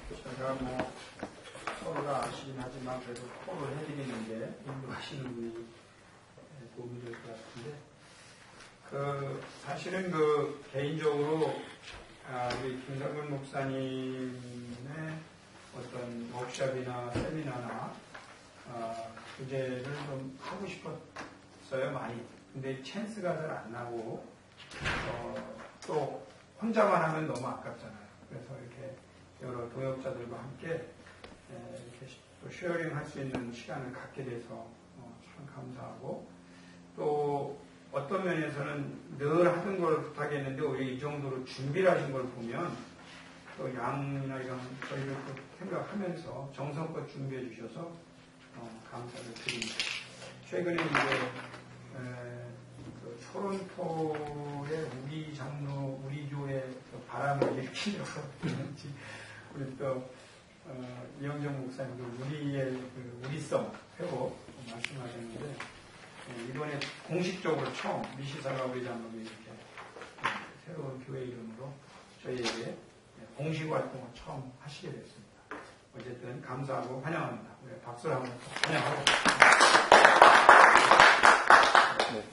제가 뭐 서로가 아시긴 하지만 그래도 토론을 해드리는 게 인도하시는 분이 도움이 될 것 같은데, 사실은 개인적으로 우리 김성근 목사님의 어떤 워크숍이나 세미나나 주제를 좀 하고 싶었어요, 많이. 근데 찬스가 잘 안 나고 또 혼자만 하면 너무 아깝잖아요. 그래서 이렇게 여러 동역자들과 함께 이렇게 또 쉐어링 할 수 있는 시간을 갖게 돼서 참 감사하고, 또 어떤 면에서는 늘 하던 걸 부탁했는데 오히려 이 정도로 준비를 하신 걸 보면 또 양이나 이런 저희를 또 생각하면서 정성껏 준비해 주셔서 감사를 드립니다. 최근에 이제 토론토의 우리 장로, 우리 교회 바람을 일으키려고 그런지 우리 또 이영정 목사님도 우리의 우리성 회복 말씀하셨는데, 이번에 공식적으로 처음 미시사가 우리 장로가 이렇게 새로운 교회 이름으로 저희에게 공식 활동을 처음 하시게 됐습니다. 어쨌든 감사하고 환영합니다. 우리 박수를 한번 환영하고. 네,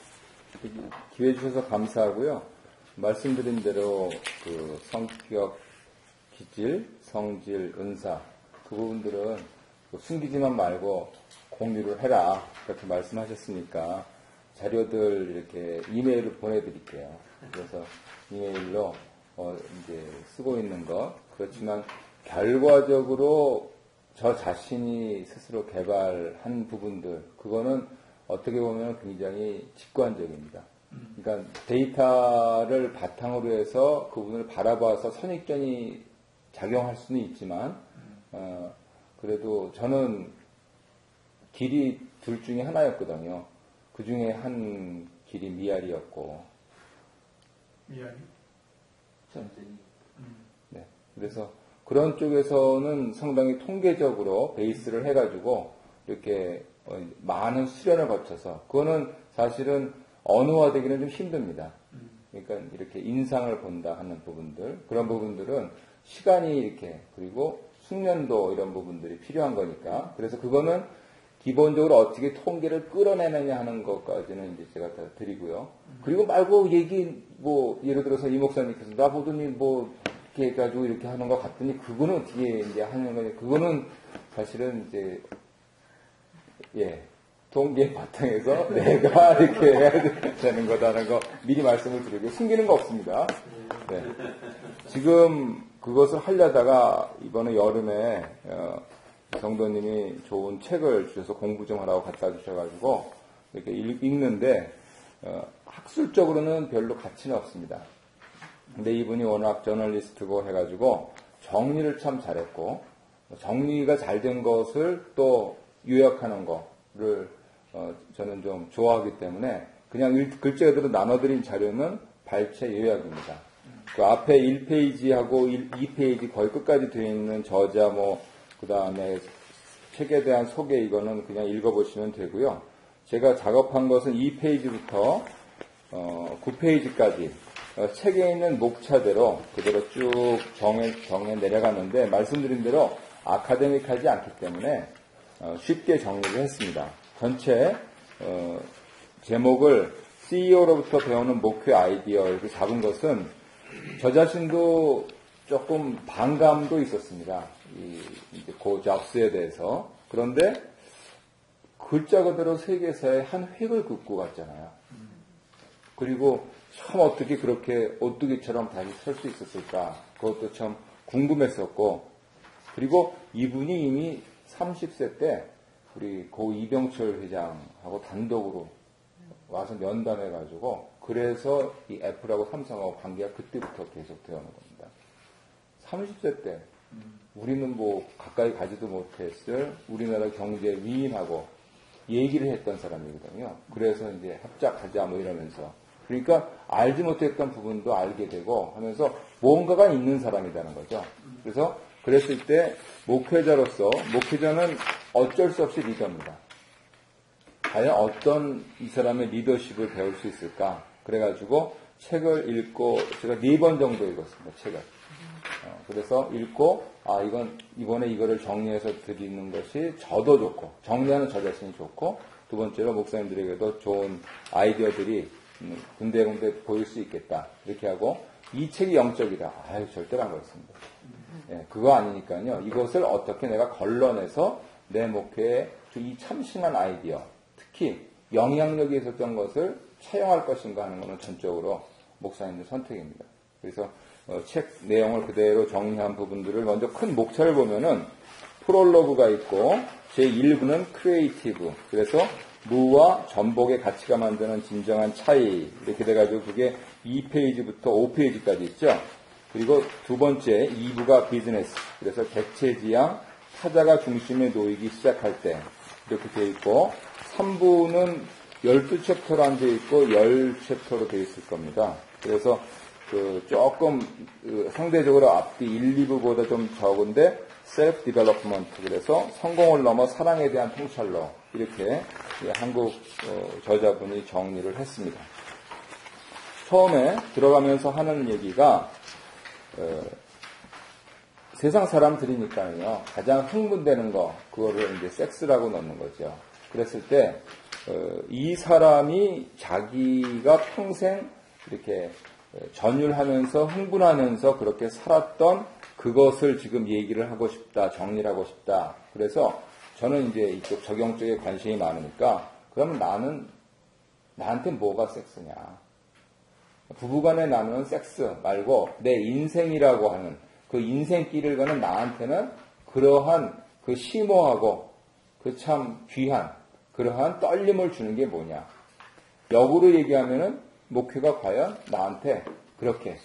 기회 주셔서 감사하고요. 말씀드린 대로 성격, 기질, 성질, 은사 그 부분들은 숨기지만 말고 공유를 해라 그렇게 말씀하셨으니까 자료들 이렇게 이메일을 보내드릴게요. 그래서 이메일로 이제 쓰고 있는 것, 그렇지만 결과적으로 저 자신이 스스로 개발한 부분들, 그거는 어떻게 보면 굉장히 직관적입니다. 그러니까 데이터를 바탕으로 해서 그 부분을 바라봐서 선입견이 작용할 수는 있지만, 그래도 저는 길이 둘 중에 하나였거든요. 그 중에 한 길이 미알이었고. 미알이? 네. 그래서 그런 쪽에서는 상당히 통계적으로 베이스를 해가지고 이렇게 많은 수련을 거쳐서, 그거는 사실은 언어화되기는 좀 힘듭니다. 그러니까 이렇게 인상을 본다 하는 부분들, 그런 부분들은 시간이 이렇게, 그리고 숙련도 이런 부분들이 필요한 거니까, 그래서 그거는 기본적으로 어떻게 통계를 끌어내느냐 하는 것까지는 이제 제가 다 드리고요. 그리고 말고 예를 들어서 이 목사님께서 나보더니 이렇게 해가지고 이렇게 하는 것 같더니 그거는 어떻게 이제 하는 거냐. 그거는 사실은 이제, 통계 바탕에서 내가 이렇게 해야 되는 거다라는 거 미리 말씀을 드리고, 숨기는 거 없습니다. 네. 지금 그것을 하려다가 이번에 여름에, 성도님이 좋은 책을 주셔서 공부 좀 하라고 갖다 주셔가지고 이렇게 읽는데, 학술적으로는 별로 가치는 없습니다. 근데 이분이 워낙 저널리스트고 해가지고 정리를 참 잘했고, 정리가 잘 된 것을 또 요약하는 거를 저는 좀 좋아하기 때문에 그냥 글자 그대로 나눠드린 자료는 발췌 요약입니다. 그 앞에 1페이지하고 2페이지 거의 끝까지 되어 있는 저자 그 다음에 책에 대한 소개, 이거는 그냥 읽어보시면 되고요. 제가 작업한 것은 2페이지부터 9페이지까지 책에 있는 목차대로 그대로 쭉 정해 내려가는데, 말씀드린 대로 아카데믹하지 않기 때문에 쉽게 정리를 했습니다. 전체 제목을 CEO로부터 배우는 목표 아이디어 이렇게 잡은 것은 저 자신도 조금 반감도 있었습니다. 이제 그 잡스에 대해서. 그런데 글자 그대로 세계사의 한 획을 긋고 갔잖아요. 그리고 참 어떻게 그렇게 오뚜기처럼 다시 설 수 있었을까? 그것도 참 궁금했었고, 그리고 이분이 이미 30세 때 우리 고 이병철 회장하고 단독으로 와서 면담해가지고, 그래서 이 애플하고 삼성하고 관계가 그때부터 계속 되어오는 겁니다. 30세 때 우리는 가까이 가지도 못했을 우리나라 경제 위인하고 얘기를 했던 사람이거든요. 그래서 이제 합작하자 이러면서, 그러니까 알지 못했던 부분도 알게 되고 하면서 뭔가가 있는 사람이라는 거죠. 그래서 그랬을 때 목회자로서, 목회자는 어쩔 수 없이 리더입니다. 과연 어떤 이 사람의 리더십을 배울 수 있을까? 그래가지고 책을 읽고, 제가 4번 정도 읽었습니다, 책을. 그래서 읽고 이번에 이거를 정리해서 드리는 것이 저도 좋고 정리하는 저 자신이 좋고 두 번째로 목사님들에게도 좋은 아이디어들이 군데군데 보일 수 있겠다 이렇게 하고 이 책이 영적이다. 절대로 안 그렇습니다. 그거 아니니까요. 이것을 어떻게 내가 걸러내서 내 목회에 이 참신한 아이디어 특히 영향력이 있었던 것을 차용할 것인가 하는 것은 전적으로 목사님의 선택입니다. 그래서 책 내용을 그대로 정리한 부분들을 먼저 큰 목차를 보면은 프롤로그가 있고 제1부는 크리에이티브. 그래서 무와 전복의 가치가 만드는 진정한 차이 이렇게 돼가지고 그게 2페이지부터 5페이지까지 있죠. 그리고 두 번째 2부가 비즈니스. 그래서 객체지향 타자가 중심에 놓이기 시작할 때 이렇게 되어 있고 3부는 12챕터로 안 되어 있고 10챕터로 되어 있을 겁니다. 그래서 조금 상대적으로 앞뒤 1, 2부보다 좀 적은데 셀프 디벨롭먼트 그래서 성공을 넘어 사랑에 대한 통찰로 이렇게 한국 저자분이 정리를 했습니다. 처음에 들어가면서 하는 얘기가 세상 사람들이니까요 가장 흥분되는 거 그거를 이제 섹스라고 넣는 거죠. 그랬을 때 이 사람이 자기가 평생 이렇게 전율하면서 흥분하면서 그렇게 살았던 그것을 지금 얘기를 하고 싶다, 정리를 하고 싶다. 그래서 저는 이제 이쪽 적용 쪽에 관심이 많으니까 그러면 나한테 뭐가 섹스냐? 부부간에 나누는 섹스 말고 내 인생이라고 하는 그 인생길을 가는 나한테는 그러한 그 심오하고 그 참 귀한 그러한 떨림을 주는 게 뭐냐? 역으로 얘기하면은 목회가 과연 나한테 그렇게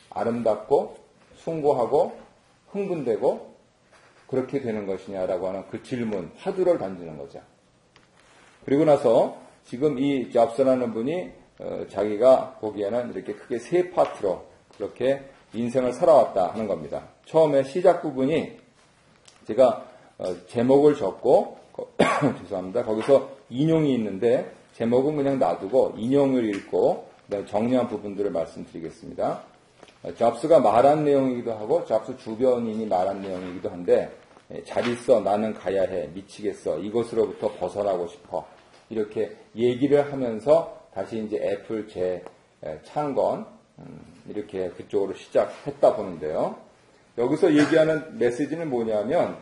아름답고 숭고하고 흥분되고 그렇게 되는 것이냐라고 하는 그 질문, 화두를 던지는 거죠. 그리고 나서 지금 이 잡스라는 분이 자기가 보기에는 이렇게 크게 세 파트로 그렇게 인생을 살아왔다 하는 겁니다. 처음에 시작 부분이 제가 제목을 적고 죄송합니다. 거기서 인용이 있는데 제목은 그냥 놔두고 인용을 읽고 정리한 부분들을 말씀드리겠습니다. 잡스가 말한 내용이기도 하고 잡스 주변인이 말한 내용이기도 한데 잘 있어 나는 가야 해 미치겠어 이것으로부터 벗어나고 싶어 이렇게 얘기를 하면서 다시 이제 애플 창건 이렇게 그쪽으로 시작했다 보는데요. 여기서 얘기하는 메시지는 뭐냐면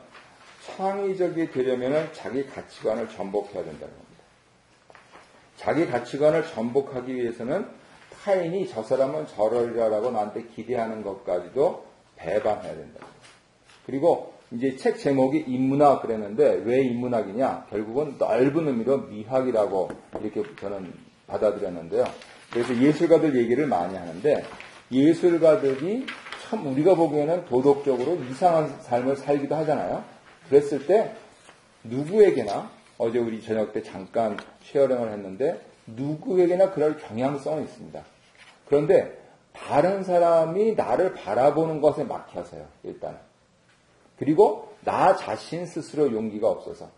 창의적이 되려면 자기 가치관을 전복해야 된다는 겁니다. 자기 가치관을 전복하기 위해서는 타인이 저 사람은 저러리라고 나한테 기대하는 것까지도 배반해야 된다. 그리고 이제 책 제목이 인문학 그랬는데 왜 인문학이냐? 결국은 넓은 의미로 미학이라고 이렇게 저는 받아들였는데요. 그래서 예술가들 얘기를 많이 하는데 예술가들이 참 우리가 보기에는 도덕적으로 이상한 삶을 살기도 하잖아요. 그랬을 때 누구에게나 어제 우리 저녁 때 잠깐 쉐어링을 했는데 누구에게나 그럴 경향성은 있습니다. 그런데 다른 사람이 나를 바라보는 것에 막혀서요. 일단. 그리고 나 자신 스스로 용기가 없어서.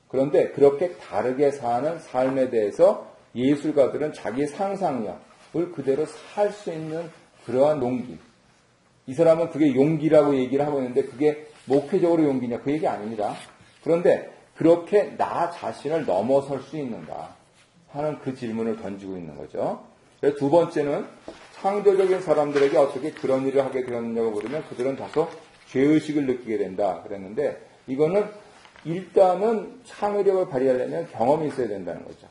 그런데 그렇게 다르게 사는 삶에 대해서 예술가들은 자기 상상력을 그대로 살 수 있는 그러한 용기. 이 사람은 그게 용기라고 얘기를 하고 있는데 그게 목회적으로 용기냐? 그 얘기 아닙니다. 그런데 그렇게 나 자신을 넘어설 수 있는가 하는 그 질문을 던지고 있는 거죠. 그래서 두 번째는 창조적인 사람들에게 어떻게 그런 일을 하게 되었느냐고 물으면 그들은 다소 죄의식을 느끼게 된다 그랬는데 이거는 일단은 창의력을 발휘하려면 경험이 있어야 된다는 거죠.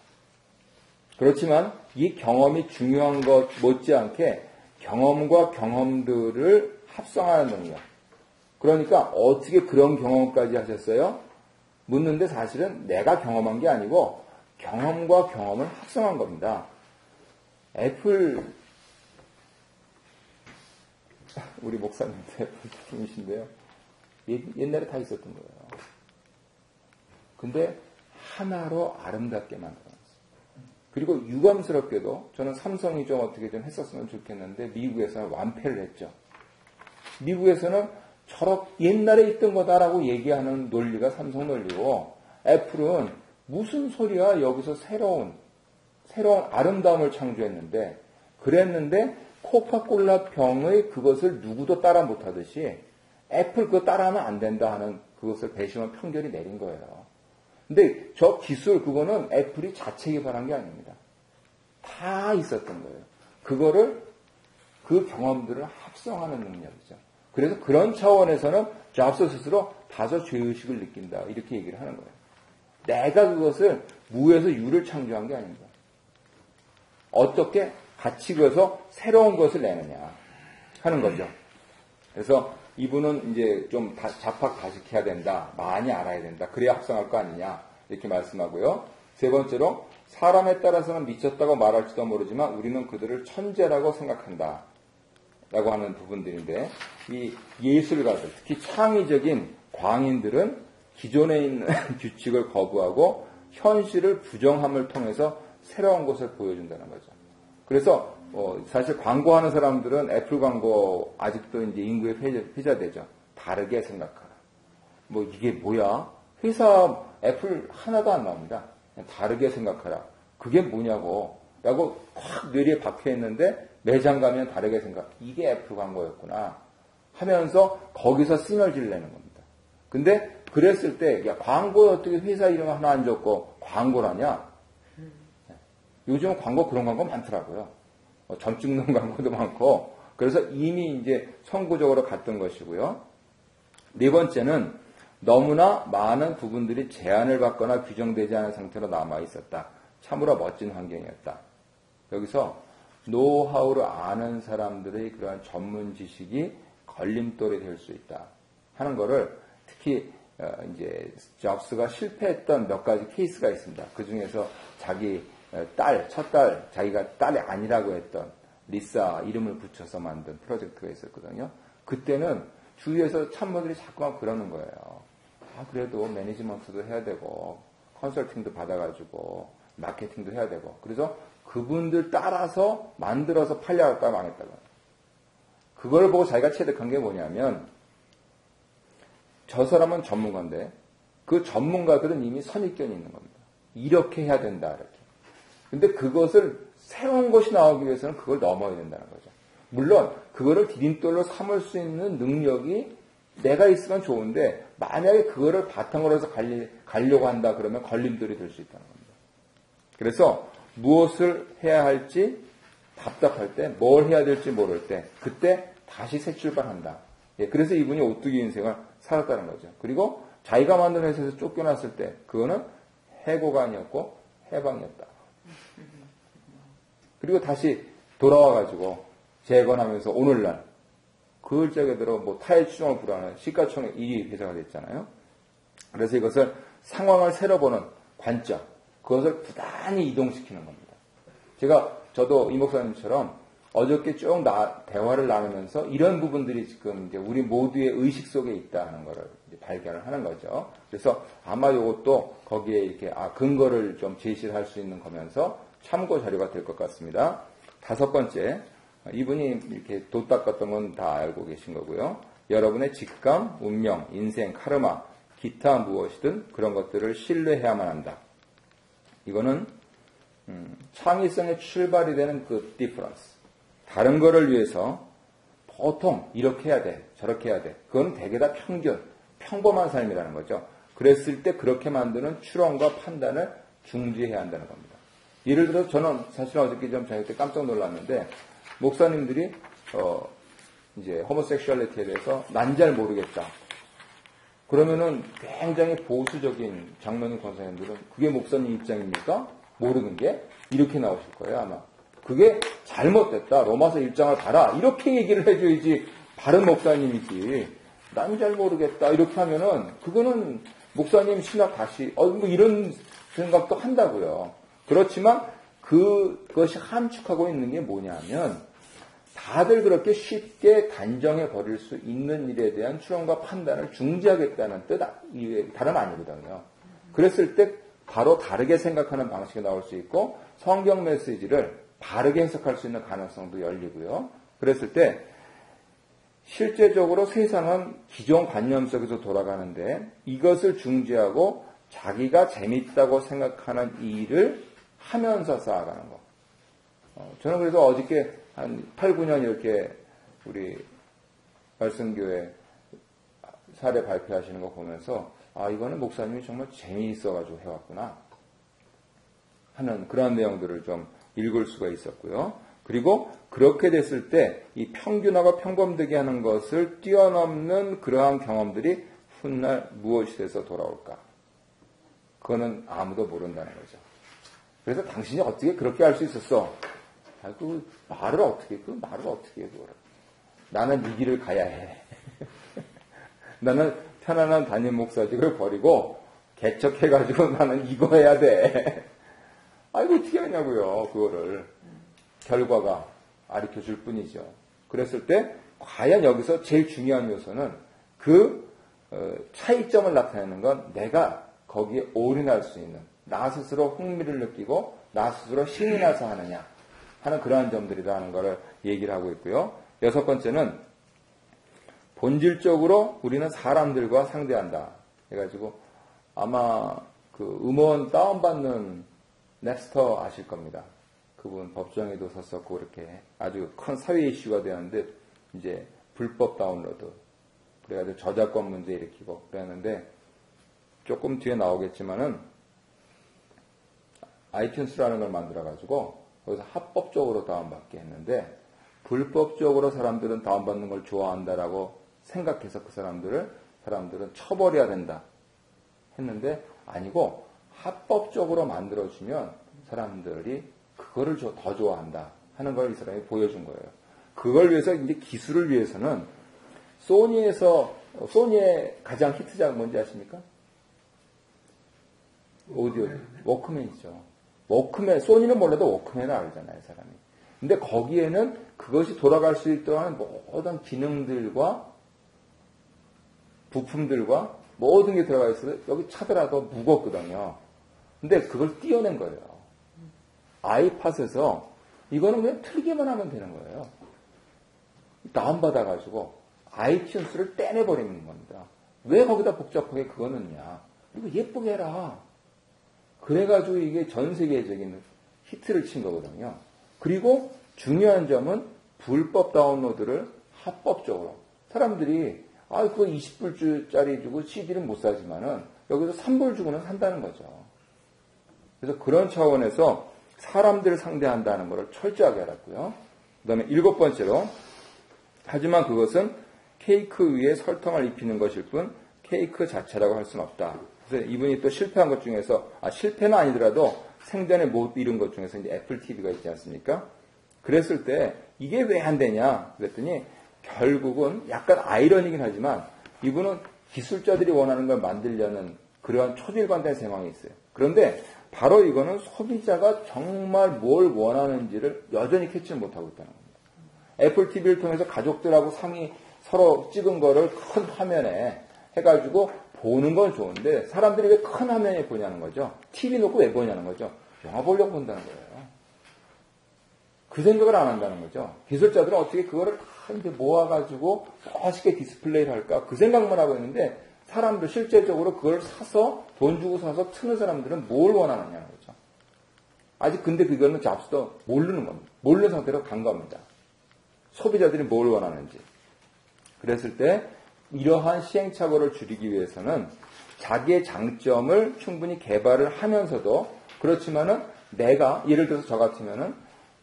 그렇지만 이 경험이 중요한 것 못지않게 경험과 경험들을 합성하는 능력. 그러니까 어떻게 그런 경험까지 하셨어요? 묻는데 사실은 내가 경험한 게 아니고 경험과 경험을 합성한 겁니다. 애플 우리 목사님도 애플 팀이신데요. 옛날에 다 있었던 거예요. 근데 하나로 아름답게 만들었어요. 그리고 유감스럽게도 저는 삼성이 좀 어떻게 좀 했었으면 좋겠는데 미국에서는 완패를 했죠. 미국에서는 옛날에 있던 거다라고 얘기하는 논리가 삼성 논리고 애플은 무슨 소리야 여기서 새로운 아름다움을 창조했는데 그랬는데 코카콜라 병의 그것을 누구도 따라 못하듯이 애플 그거 따라하면 안 된다 하는 그것을 배심원 평결이 내린 거예요. 근데 저 기술 그거는 애플이 자체 개발한 게 아닙니다. 다 있었던 거예요. 그거를 그 경험들을 합성하는 능력이죠. 그래서 그런 차원에서는 잡스 스스로 다소 죄의식을 느낀다 이렇게 얘기를 하는 거예요. 내가 그것을 무에서 유를 창조한 게 아닙니다. 어떻게 같이 그어서 새로운 것을 내느냐 하는 거죠. 그래서 이분은 이제 좀 잡학다식해야 된다. 많이 알아야 된다. 그래야 합성할 거 아니냐. 이렇게 말씀하고요. 세 번째로 사람에 따라서는 미쳤다고 말할지도 모르지만 우리는 그들을 천재라고 생각한다. 라고 하는 부분들인데 이 예술가들, 특히 창의적인 광인들은 기존에 있는 규칙을 거부하고 현실을 부정함을 통해서 새로운 것을 보여준다는 거죠. 그래서 사실 광고하는 사람들은 애플 광고 아직도 이제 인구에 회자되죠. 다르게 생각하라. 뭐 이게 뭐야? 회사 애플 하나도 안 나옵니다. 그냥 다르게 생각하라. 그게 뭐냐고. 라고 확 뇌리에 박혀 있는데 매장 가면 다르게 생각. 이게 애플 광고였구나. 하면서 거기서 시너지를 내는 겁니다. 근데 그랬을 때 야, 광고에 어떻게 회사 이름 하나 안 적고 광고라냐? 요즘은 광고 그런 광고 많더라고요. 점 찍는 광고도 많고. 그래서 이미 이제 선구적으로 갔던 것이고요. 네 번째는 너무나 많은 부분들이 제한을 받거나 규정되지 않은 상태로 남아 있었다. 참으로 멋진 환경이었다. 여기서 노하우를 아는 사람들의 그러한 전문 지식이 걸림돌이 될 수 있다 하는 거를 특히 이제 잡스가 실패했던 몇 가지 케이스가 있습니다. 그 중에서 자기 첫 딸, 자기가 딸이 아니라고 했던 리사 이름을 붙여서 만든 프로젝트가 있었거든요. 그때는 주위에서 참모들이 자꾸만 그러는 거예요. 아, 그래도 매니지먼트도 해야 되고, 컨설팅도 받아가지고, 마케팅도 해야 되고. 그래서 그분들 따라서 만들어서 팔려갔다 망했다고. 그걸 보고 자기가 체득한 게 뭐냐면, 저 사람은 전문가인데, 그 전문가들은 이미 선입견이 있는 겁니다. 이렇게 해야 된다, 이렇게. 근데 그것을 새로운 것이 나오기 위해서는 그걸 넘어야 된다는 거죠. 물론 그거를 디딤돌로 삼을 수 있는 능력이 내가 있으면 좋은데 만약에 그거를 바탕으로 해서 가려고 한다 그러면 걸림돌이 될 수 있다는 겁니다. 그래서 무엇을 해야 할지 답답할 때, 뭘 해야 될지 모를 때 그때 다시 새 출발한다. 그래서 이분이 오뚜기 인생을 살았다는 거죠. 그리고 자기가 만든 회사에서 쫓겨났을 때 그거는 해고가 아니었고 해방이었다. 그리고 다시 돌아와가지고 재건하면서 오늘날 그 일적에 들어 뭐 타의 추종을 불허하는 시가총액 1위 회사가 됐잖아요. 그래서 이것을 상황을 새로 보는 관점, 그것을 부단히 이동시키는 겁니다. 저도 이 목사님처럼 어저께 쭉 대화를 나누면서 이런 부분들이 지금 이제 우리 모두의 의식 속에 있다 하는 것을 발견을 하는 거죠. 그래서 아마 이것도 거기에 이렇게 근거를 좀 제시를 할 수 있는 거면서 참고 자료가 될 것 같습니다. 다섯 번째, 이분이 이렇게 도 닦았던 건 다 알고 계신 거고요. 여러분의 직감, 운명, 인생, 카르마, 기타 무엇이든 그런 것들을 신뢰해야만 한다. 이거는 창의성의 출발이 되는 그 디퍼런스. 다른 거를 위해서 보통 이렇게 해야 돼, 저렇게 해야 돼. 그건 대개 다 평균, 평범한 삶이라는 거죠. 그랬을 때 그렇게 만드는 추론과 판단을 중지해야 한다는 겁니다. 예를 들어서 저는 사실 어저께 좀 저녁 때 깜짝 놀랐는데 목사님들이 이제 호모섹슈얼리티에 대해서 난 잘 모르겠다. 그러면은 굉장히 보수적인 장로님 권사님들은 그게 목사님 입장입니까? 모르는 게 이렇게 나오실 거예요 아마. 그게 잘못됐다. 로마서 1장을 봐라. 이렇게 얘기를 해줘야지 바른 목사님이지. 난 잘 모르겠다. 이렇게 하면은 그거는 목사님 신학 다시 뭐 이런 생각도 한다고요. 그렇지만 그것이 함축하고 있는 게 뭐냐면 다들 그렇게 쉽게 단정해 버릴 수 있는 일에 대한 추론과 판단을 중지하겠다는 뜻 다름 아니거든요. 그랬을 때 바로 다르게 생각하는 방식이 나올 수 있고 성경 메시지를 바르게 해석할 수 있는 가능성도 열리고요. 그랬을 때 실제적으로 세상은 기존 관념 속에서 돌아가는데 이것을 중지하고 자기가 재밌다고 생각하는 일을 하면서 쌓아가는 거. 저는 그래서 어저께 한 8, 9년 이렇게 우리 말씀교회 사례 발표하시는 거 보면서 아, 이거는 목사님이 정말 재미있어가지고 해왔구나 하는 그러한 내용들을 좀 읽을 수가 있었고요. 그리고 그렇게 됐을 때 이 평균화가 평범되게 하는 것을 뛰어넘는 그러한 경험들이 훗날 무엇이 돼서 돌아올까? 그거는 아무도 모른다는 거죠. 그래서 당신이 어떻게 그렇게 할 수 있었어? 아, 그 말을 어떻게 해, 그거를. 나는 이 길을 가야 해. 나는 편안한 담임 목사직을 버리고 개척해가지고 나는 이거 해야 돼. 아이고, 어떻게 하냐고요, 그거를. 결과가 가르쳐 줄 뿐이죠. 그랬을 때, 과연 여기서 제일 중요한 요소는 그 차이점을 나타내는 건 내가 거기에 올인할 수 있는, 나 스스로 흥미를 느끼고, 나 스스로 신이 나서 하느냐 하는 그러한 점들이다 하는 것을 얘기를 하고 있고요. 6번째는, 본질적으로 우리는 사람들과 상대한다. 해가지고, 아마 그 음원 다운받는 넥스터 아실 겁니다. 그분 법정에도 섰었고 이렇게 아주 큰 사회 이슈가 되었는데 이제 불법 다운로드 그래가지고 저작권 문제 일으키고 그랬는데 조금 뒤에 나오겠지만은 아이튠스라는 걸 만들어가지고 거기서 합법적으로 다운받게 했는데 불법적으로 사람들은 다운받는 걸 좋아한다라고 생각해서 그 사람들은 처벌해야 된다 했는데 아니고 합법적으로 만들어주면 사람들이 그거를 더 좋아한다 하는 걸 이 사람이 보여준 거예요. 그걸 위해서 이제 기술을 위해서는 소니의 가장 히트작 뭔지 아십니까? 오디오 워크맨이죠. 워크맨 소니는 몰라도 워크맨을 알잖아요, 사람이. 근데 거기에는 그것이 돌아갈 수 있도록 하는 모든 기능들과 부품들과 모든 게 들어가 있어서 여기 차더라도 무겁거든요. 근데 그걸 띄어낸 거예요. 아이팟에서 이거는 그냥 틀기만 하면 되는 거예요. 다운받아가지고 아이튠스를 떼내버리는 겁니다. 왜 거기다 복잡하게 그거 넣냐. 이거 예쁘게 해라. 그래가지고 이게 전 세계적인 히트를 친 거거든요. 그리고 중요한 점은 불법 다운로드를 합법적으로. 사람들이 그거 20불짜리 주고 CD는 못 사지만은 여기서 3불 주고는 산다는 거죠. 그래서 그런 차원에서 사람들을 상대한다는 것을 철저하게 알았고요. 그 다음에 7번째로 하지만 그것은 케이크 위에 설탕을 입히는 것일 뿐 케이크 자체라고 할 수는 없다. 그래서 이분이 또 실패한 것 중에서 실패는 아니더라도 생전에 못 이룬 것 중에서 이제 애플 TV가 있지 않습니까? 그랬을 때 이게 왜 안 되냐 그랬더니 결국은 약간 아이러니긴 하지만 이분은 기술자들이 원하는 걸 만들려는 그러한 초질관된 상황이 있어요. 그런데 바로 이거는 소비자가 정말 뭘 원하는지를 여전히 캐치를 못하고 있다는 겁니다. 애플 TV를 통해서 가족들하고 서로 찍은 거를 큰 화면에 해가지고 보는 건 좋은데 사람들이 왜 큰 화면에 보냐는 거죠. TV 놓고 왜 보냐는 거죠. 영화 보려고 본다는 거예요. 그 생각을 안 한다는 거죠. 기술자들은 어떻게 그거를 이제 모아가지고 멋있게 디스플레이를 할까 그 생각만 하고 있는데 사람들 실제적으로 그걸 사서 돈 주고 사서 트는 사람들은 뭘 원하느냐는 거죠. 아직 근데 그거는 잡스도 모르는 겁니다. 모르는 상태로 간 겁니다. 소비자들이 뭘 원하는지. 그랬을 때 이러한 시행착오를 줄이기 위해서는 자기의 장점을 충분히 개발을 하면서도 그렇지만은 내가 예를 들어서 저 같으면은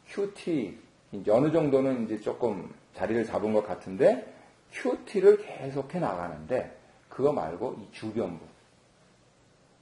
큐티 이제 어느 정도는 이제 조금 자리를 잡은 것 같은데 큐티를 계속해 나가는데 그거 말고 이 주변부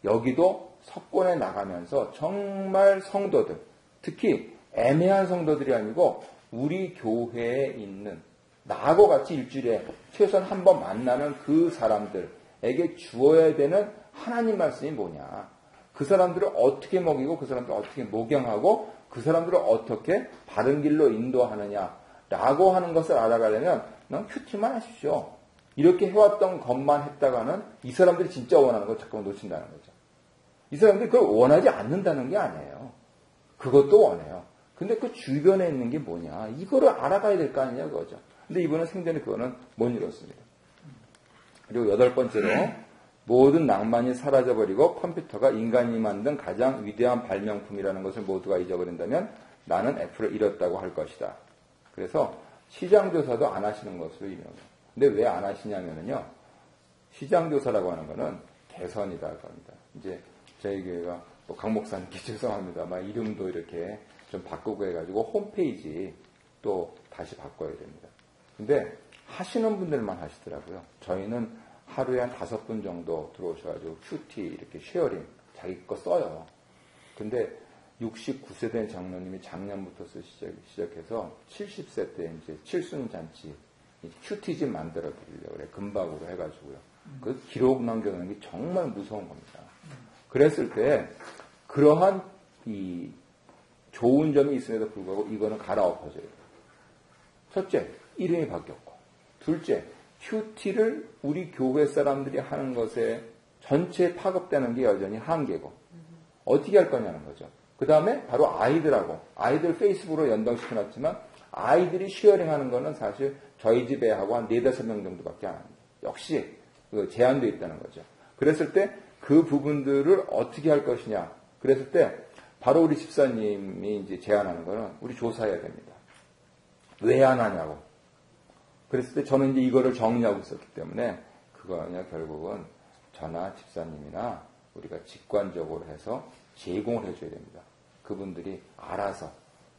여기도 석권에 나가면서 정말 성도들 특히 애매한 성도들이 아니고 우리 교회에 있는 나하고 같이 일주일에 최소한 한 번 만나는 그 사람들에게 주어야 되는 하나님 말씀이 뭐냐. 그 사람들을 어떻게 먹이고 그 사람들을 어떻게 목양하고 그 사람들을 어떻게 바른 길로 인도하느냐라고 하는 것을 알아가려면 넌 큐티만 하십시오. 이렇게 해왔던 것만 했다가는 이 사람들이 진짜 원하는 걸 자꾸만 놓친다는 거죠. 이 사람들이 그걸 원하지 않는다는 게 아니에요. 그것도 원해요. 근데 그 주변에 있는 게 뭐냐. 이거를 알아가야 될 거 아니냐 그거죠. 근데 이번에 생전에 그거는 못 이뤘습니다. 그리고 8번째로 모든 낭만이 사라져버리고 컴퓨터가 인간이 만든 가장 위대한 발명품이라는 것을 모두가 잊어버린다면 나는 애플을 잃었다고 할 것이다. 그래서 시장조사도 안 하시는 것으로 유명해요. 근데 왜 안 하시냐면요. 시장조사라고 하는 거는 개선이다 겁니다. 이제 저희 교회가 뭐 강 목사님께 죄송합니다만 이름도 이렇게 좀 바꾸고 해가지고 홈페이지 또 다시 바꿔야 됩니다. 근데 하시는 분들만 하시더라고요. 저희는 하루에 한 5분 정도 들어오셔가지고 큐티 이렇게 쉐어링 자기 거 써요. 근데 69세 된 장로님이 작년부터 쓰기 시작해서 70세 때 이제 칠순 잔치 큐티집 만들어 드리려고 그래. 금박으로 해가지고요. 그 기록 남겨놓는 게 정말 무서운 겁니다. 그랬을 때 그러한 이 좋은 점이 있음에도 불구하고 이거는 갈아엎어져야 돼요. 첫째, 이름이 바뀌었고. 둘째, 큐티를 우리 교회 사람들이 하는 것에 전체에 파급되는 게 여전히 한계고. 어떻게 할 거냐는 거죠. 그 다음에 바로 아이들 페이스북으로 연동시켜놨지만 아이들이 쉐어링하는 거는 사실 저희 집에 하고 한 4-5명 정도밖에 안 합니다. 역시 그 제한되어 있다는 거죠. 그랬을 때 그 부분들을 어떻게 할 것이냐. 그랬을 때 바로 우리 집사님이 이제 제안하는 거는 우리 조사해야 됩니다. 왜 안 하냐고. 그랬을 때 저는 이제 이거를 정리하고 있었기 때문에 그거냐 결국은 저나 집사님이나 우리가 직관적으로 해서 제공을 해줘야 됩니다. 그분들이 알아서.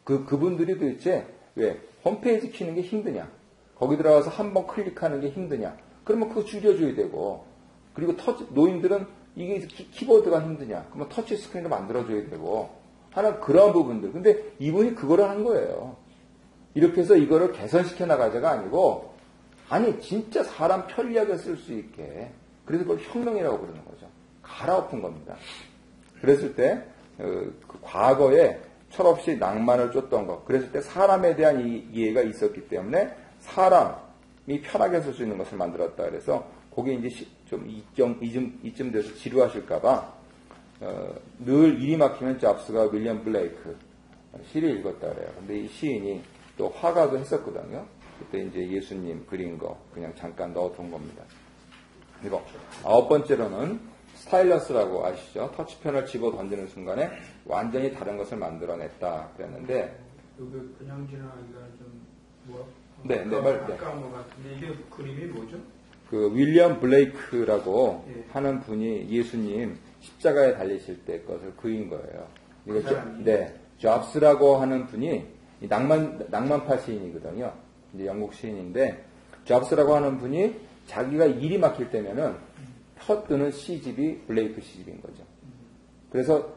그분들이 도대체 왜 홈페이지 키는 게 힘드냐. 거기 들어가서 한번 클릭하는 게 힘드냐. 그러면 그거 줄여줘야 되고. 그리고 노인들은 이게 키보드가 힘드냐. 그러면 터치 스크린도 만들어줘야 되고. 하는 그런 부분들. 근데 이분이 그거를 한 거예요. 이렇게 해서 이거를 개선시켜 나가자가 아니고 아니 진짜 사람 편리하게 쓸 수 있게. 그래서 그걸 혁명이라고 부르는 거죠. 갈아엎은 겁니다. 그랬을 때 그 과거에 철없이 낭만을 쫓던 것. 그랬을 때 사람에 대한 이해가 있었기 때문에 사람이 편하게 쓸 수 있는 것을 만들었다. 그래서 거기에 이제 좀 이쯤 돼서 지루하실까봐 늘 일이 막히면 잡스가 윌리엄 블레이크 시를 읽었다 그래요. 근데 이 시인이 또 화가도 했었거든요. 그때 이제 예수님 그린 거 그냥 잠깐 넣어둔 겁니다. 그리고 9번째로는 스타일러스라고 아시죠? 터치펜을 집어 던지는 순간에 완전히 다른 것을 만들어냈다 그랬는데 그 그냥 지나가기가 좀 뭐? 네. 아까운 것 같은데 이게 그림이 뭐죠? 그 윌리엄 블레이크라고 예. 하는 분이 예수님 십자가에 달리실 때 것을 그린 거예요. 그 사람이? 네, 잡스라고 하는 분이 낭만파 시인이거든요. 이제 영국 시인인데 잡스라고 하는 분이 자기가 일이 막힐 때면은 퍼뜨는 시집이 블레이크 시집인 거죠. 그래서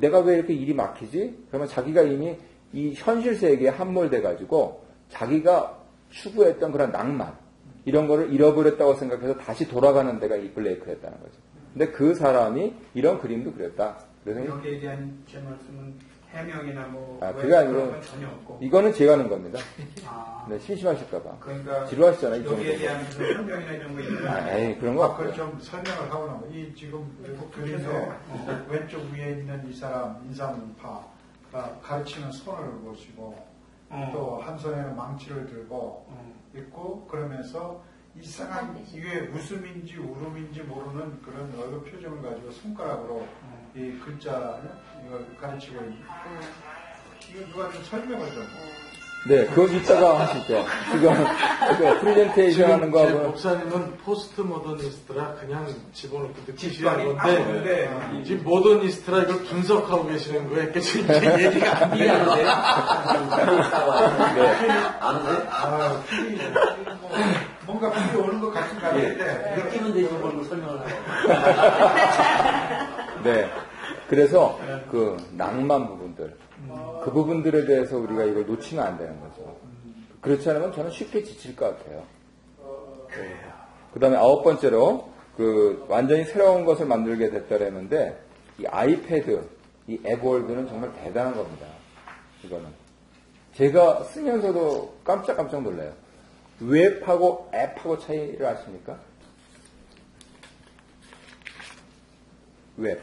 내가 왜 이렇게 일이 막히지? 그러면 자기가 이미 이 현실 세계에 함몰돼 가지고 자기가 추구했던 그런 낭만 이런 거를 잃어버렸다고 생각해서 다시 돌아가는 데가 이 블레이크였다는 거죠. 근데 그 사람이 이런 그림도 그렸다. 그래서 여기에 대한 제 말씀은 해명이나 뭐 그게 아니고 전혀 없고 이거는 제가 하는 겁니다. 아, 네, 심심하실까봐. 그러니까 지루하시잖아요. 여기에 대한 무슨 설명이나 이런 거 있나요? 에이 그런 거 그걸 없고요. 좀 설명을 하고 나면 이 지금 외국 그림에 그래서, 왼쪽 위에 있는 이 사람 인삼파가 가르치는 손을 보시고 또 한 손에는 망치를 들고 있고 그러면서 이상한 이게 웃음인지 울음인지 모르는 그런 얼굴 표정을 가지고 손가락으로 이 글자 이걸 가르치고 있는 이거 누가 좀 설명을 좀 네, 그건 이따가 하시죠. 지금 그 프레젠테이션 하는 제 거하고 목사님은 포스트 모더니스트라 그냥 집어넣고 듣기 직관이 싫은 건데 건데 지금 모더니스트라 이걸 분석하고 계시는 거예요. 지금 이제 얘기가 안 이해하는데? 뭔가 필이 오는 것 같은 같은데 느끼면 되지 뭘 설명을 하고. 네. 그래서 그 낭만 부분들, 그 부분들에 대해서 우리가 이걸 놓치면 안 되는 거죠. 그렇지 않으면 저는 쉽게 지칠 것 같아요. 그 다음에 9번째로 그 완전히 새로운 것을 만들게 됐다라는데 이 아이패드, 이 앱월드는 정말 대단한 겁니다. 이거는. 제가 쓰면서도 깜짝깜짝 놀라요. 웹하고 앱하고 차이를 아십니까? 웹.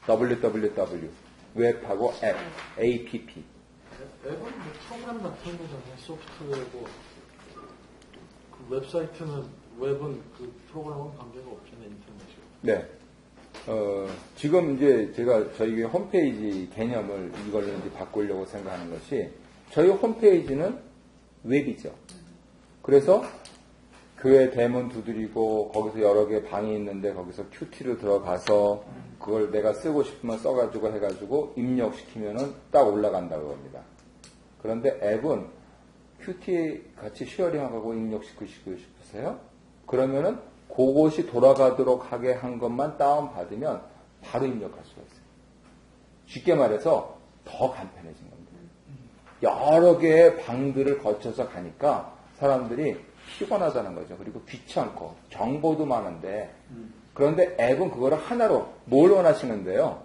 www. 웹하고 앱. app. 앱은 뭐 프로그램 같은 거잖아요. 소프트웨어고 그 웹사이트는 웹은 그 프로그램은 관계가 없잖아요. 인터넷이요. 네. 지금 이제 제가 저희 홈페이지 개념을 이걸로 이제 바꾸려고 생각하는 것이 저희 홈페이지는 웹이죠. 그래서 교회 대문 두드리고 거기서 여러 개 방이 있는데 거기서 큐티로 들어가서 그걸 내가 쓰고 싶으면 써가지고 해가지고 입력시키면은 딱 올라간다고 합니다. 그런데 앱은 큐티 같이 쉐어링하고 입력시키고 싶으세요? 그러면은 그것이 돌아가도록 하게 한 것만 다운받으면 바로 입력할 수가 있어요. 쉽게 말해서 더 간편해진 겁니다. 여러 개의 방들을 거쳐서 가니까 사람들이 피곤하다는 거죠. 그리고 귀찮고 정보도 많은데 그런데 앱은 그거를 하나로 뭘 원하시는데요?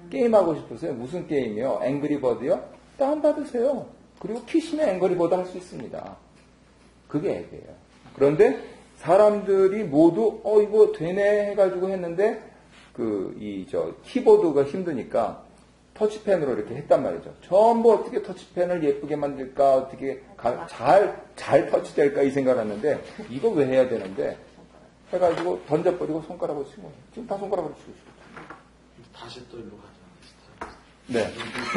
게임하고 싶으세요? 무슨 게임이요? 앵그리버드요? 다운받으세요. 그리고 키시면 앵그리버드 할 수 있습니다. 그게 앱이에요. 그런데 사람들이 모두 이거 되네 해가지고 했는데 키보드가 힘드니까 터치펜으로 이렇게 했단 말이죠. 전부 어떻게 터치펜을 예쁘게 만들까, 어떻게 잘 터치될까 이 생각을 했는데 이거 왜 해야 되는데 해가지고 던져버리고 손가락으로 치고 지금 다 손가락으로 치고 있어요. 다시 또 일로 가자. 네.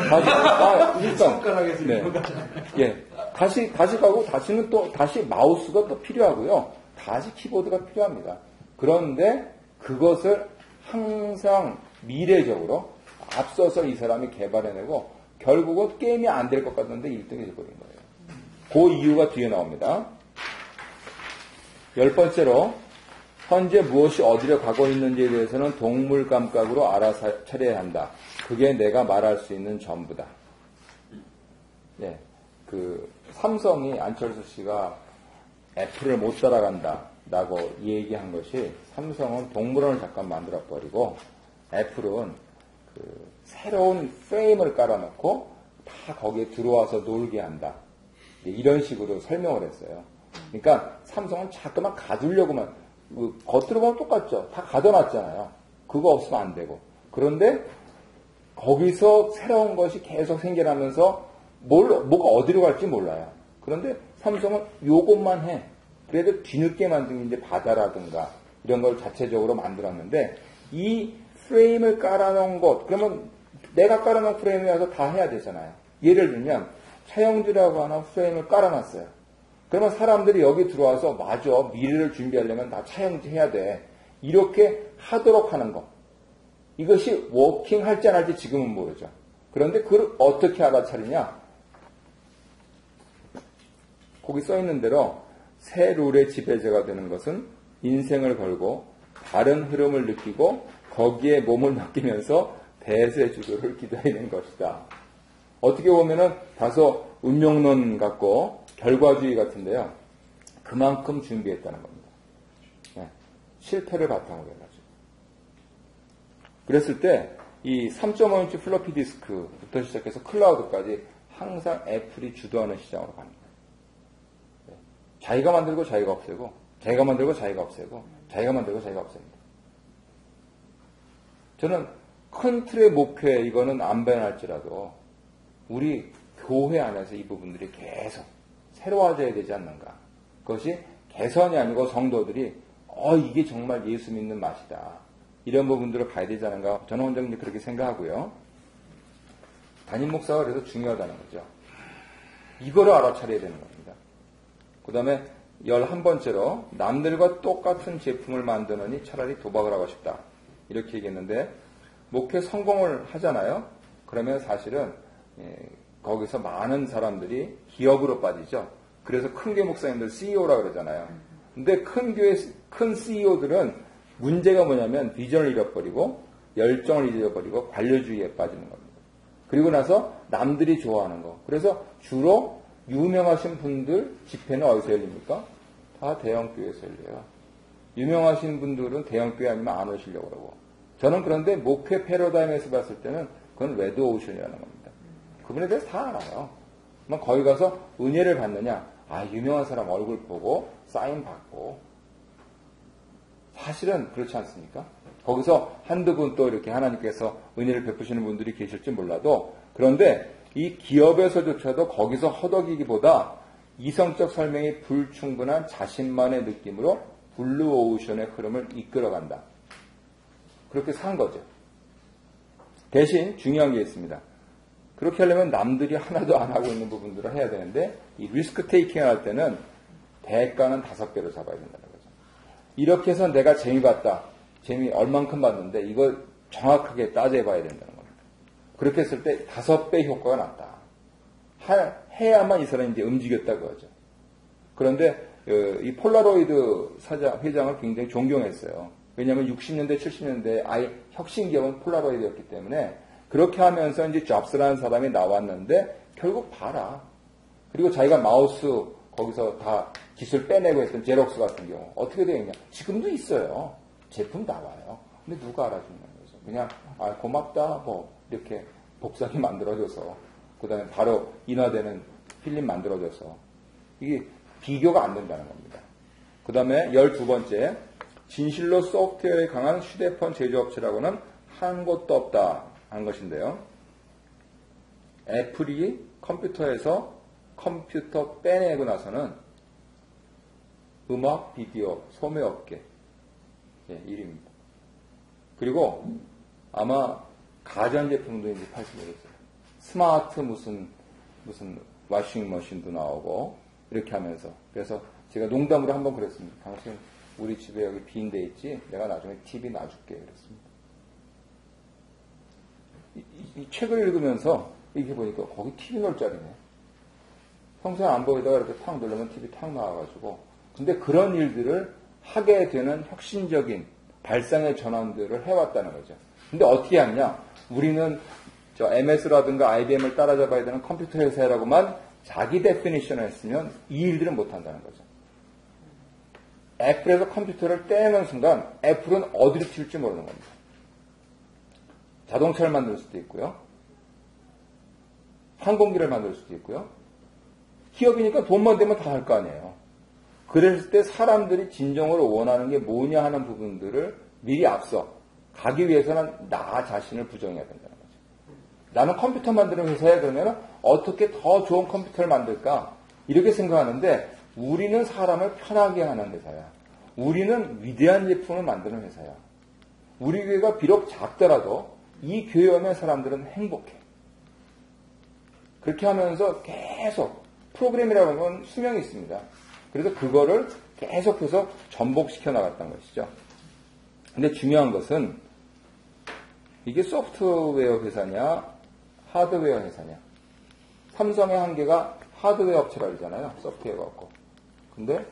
다시 일단 손가락에서 네. 일로 가자. 예. 다시 가고 다시는 또 다시 마우스가 또 필요하고요. 다시 키보드가 필요합니다. 그런데 그것을 항상 미래적으로 앞서서 이 사람이 개발해내고 결국은 게임이 안 될 것 같은데 1등이 돼버린 거예요. 그 이유가 뒤에 나옵니다. 10번째로 현재 무엇이 어디로 가고 있는지에 대해서는 동물 감각으로 알아차려야 한다. 그게 내가 말할 수 있는 전부다. 예, 삼성이 안철수 씨가 애플을 못 따라간다라고 얘기한 것이 삼성은 동물원을 잠깐 만들어버리고 애플은 새로운 프레임을 깔아놓고 다 거기에 들어와서 놀게 한다. 이런 식으로 설명을 했어요. 그러니까 삼성은 자꾸만 가두려고만 겉으로 보면 똑같죠. 다 가둬놨잖아요. 그거 없으면 안 되고. 그런데 거기서 새로운 것이 계속 생겨나면서 뭐가 어디로 갈지 몰라요. 그런데 삼성은 요것만 해. 그래도 뒤늦게 만든 게 이제 바다라든가 이런 걸 자체적으로 만들었는데 이 프레임을 깔아놓은 것, 그러면 내가 깔아놓은 프레임에 와서 다 해야 되잖아요. 예를 들면 차영주라고 하는 프레임을 깔아놨어요. 그러면 사람들이 여기 들어와서 맞아, 미래를 준비하려면 다 차영주 해야 돼. 이렇게 하도록 하는 것. 이것이 워킹할지 안 할지 지금은 모르죠. 그런데 그걸 어떻게 알아차리냐? 거기 써있는 대로 새 룰의 지배자가 되는 것은 인생을 걸고 다른 흐름을 느끼고 거기에 몸을 맡기면서 대세 주도를 기다리는 것이다. 어떻게 보면은 다소 운명론 같고 결과주의 같은데요. 그만큼 준비했다는 겁니다. 네. 실패를 바탕으로 해가지고. 그랬을 때 이 3.5인치 플로피 디스크부터 시작해서 클라우드까지 항상 애플이 주도하는 시장으로 갑니다. 네. 자기가 만들고 자기가 없애고 자기가 만들고 자기가 없애고 자기가 만들고 자기가 없앱니다. 저는 큰 틀의 목표에 이거는 안 변할지라도 우리 교회 안에서 이 부분들이 계속 새로워져야 되지 않는가. 그것이 개선이 아니고 성도들이 이게 정말 예수 믿는 맛이다. 이런 부분들을 봐야 되지 않은가. 저는 원장님 그렇게 생각하고요. 담임 목사가 그래서 중요하다는 거죠. 이거를 알아차려야 되는 겁니다. 그 다음에 11번째로 남들과 똑같은 제품을 만드느니 차라리 도박을 하고 싶다. 이렇게 얘기했는데 목회 성공을 하잖아요. 그러면 사실은 거기서 많은 사람들이 기업으로 빠지죠. 그래서 큰 교회 목사님들 CEO라 그러잖아요. 근데 큰 CEO들은 문제가 뭐냐면 비전을 잃어버리고 열정을 잃어버리고 관료주의에 빠지는 겁니다. 그리고 나서 남들이 좋아하는 거. 그래서 주로 유명하신 분들 집회는 어디서 열립니까? 다 대형교회에서 열려요. 유명하신 분들은 대형교회 아니면 안 오시려고 그러고. 저는 그런데 목회 패러다임에서 봤을 때는 그건 레드오션이라는 겁니다. 그분에 대해서 다 알아요. 그럼 거기 가서 은혜를 받느냐? 유명한 사람 얼굴 보고 사인 받고. 사실은 그렇지 않습니까? 거기서 한두 분 또 이렇게 하나님께서 은혜를 베푸시는 분들이 계실지 몰라도 그런데 이 기업에서조차도 거기서 허덕이기보다 이성적 설명이 불충분한 자신만의 느낌으로 블루오션의 흐름을 이끌어간다. 그렇게 산 거죠. 대신 중요한 게 있습니다. 그렇게 하려면 남들이 하나도 안 하고 있는 부분들을 해야 되는데 이 리스크 테이킹 할 때는 대가는 5배로 잡아야 된다는 거죠. 이렇게 해서 내가 재미 봤다. 재미 얼만큼 봤는데 이걸 정확하게 따져봐야 된다는 겁니다. 그렇게 했을 때 5배 효과가 났다. 해야만 이 사람이 이제 움직였다 그거죠. 그런데 이 폴라로이드 회장을 굉장히 존경했어요. 왜냐하면 60년대, 70년대 아예 혁신 기업은 폴라로이드였기 때문에 그렇게 하면서 이제 잡스라는 사람이 나왔는데 결국 봐라. 그리고 자기가 마우스 거기서 다 기술 빼내고 했던 제록스 같은 경우 어떻게 되겠냐. 지금도 있어요. 제품 나와요. 근데 누가 알아주는 거죠. 그냥 고맙다 뭐 이렇게 복사기 만들어줘서 그 다음에 바로 인화되는 필름 만들어줘서 이게 비교가 안 된다는 겁니다. 그 다음에 12번째 진실로 소프트웨어에 강한 휴대폰 제조업체라고는 한 곳도 없다 한 것인데요. 애플이 컴퓨터에서 컴퓨터 빼내고 나서는 음악, 비디오, 소매업계 1위입니다. 그리고 아마 가전제품도 이제 팔수 있어요. 스마트 무슨 워싱머신도 나오고 이렇게 하면서 그래서 제가 농담으로 한번 그랬습니다. 당신 우리 집에 여기 빈 데 있지? 내가 나중에 TV 놔줄게 그랬습니다. 이 책을 읽으면서 이렇게 보니까 거기 TV 넣을 자리네. 평소에 안 보이다가 이렇게 탁 누르면 TV 탁 나와가지고 근데 그런 일들을 하게 되는 혁신적인 발상의 전환들을 해왔다는 거죠. 근데 어떻게 하냐? 우리는 MS라든가 IBM을 따라잡아야 되는 컴퓨터 회사라고만 자기 데피니션을 했으면 이 일들은 못한다는 거죠. 애플에서 컴퓨터를 떼는 순간 애플은 어디로 튈지 모르는 겁니다. 자동차를 만들 수도 있고요. 항공기를 만들 수도 있고요. 기업이니까 돈만 되면 다 할 거 아니에요. 그랬을 때 사람들이 진정으로 원하는 게 뭐냐 하는 부분들을 미리 앞서 가기 위해서는 나 자신을 부정해야 된다는 거죠. 나는 컴퓨터 만드는 회사야 그러면 어떻게 더 좋은 컴퓨터를 만들까? 이렇게 생각하는데 우리는 사람을 편하게 하는 회사야. 우리는 위대한 제품을 만드는 회사야. 우리 교회가 비록 작더라도 이 교회 오면 사람들은 행복해. 그렇게 하면서 계속 프로그램이라고 하는 건 수명이 있습니다. 그래서 그거를 계속해서 전복시켜 나갔던 것이죠. 근데 중요한 것은 이게 소프트웨어 회사냐 하드웨어 회사냐. 삼성의 한계가 하드웨어 업체라 그러잖아요. 소프트웨어가 없고. 근데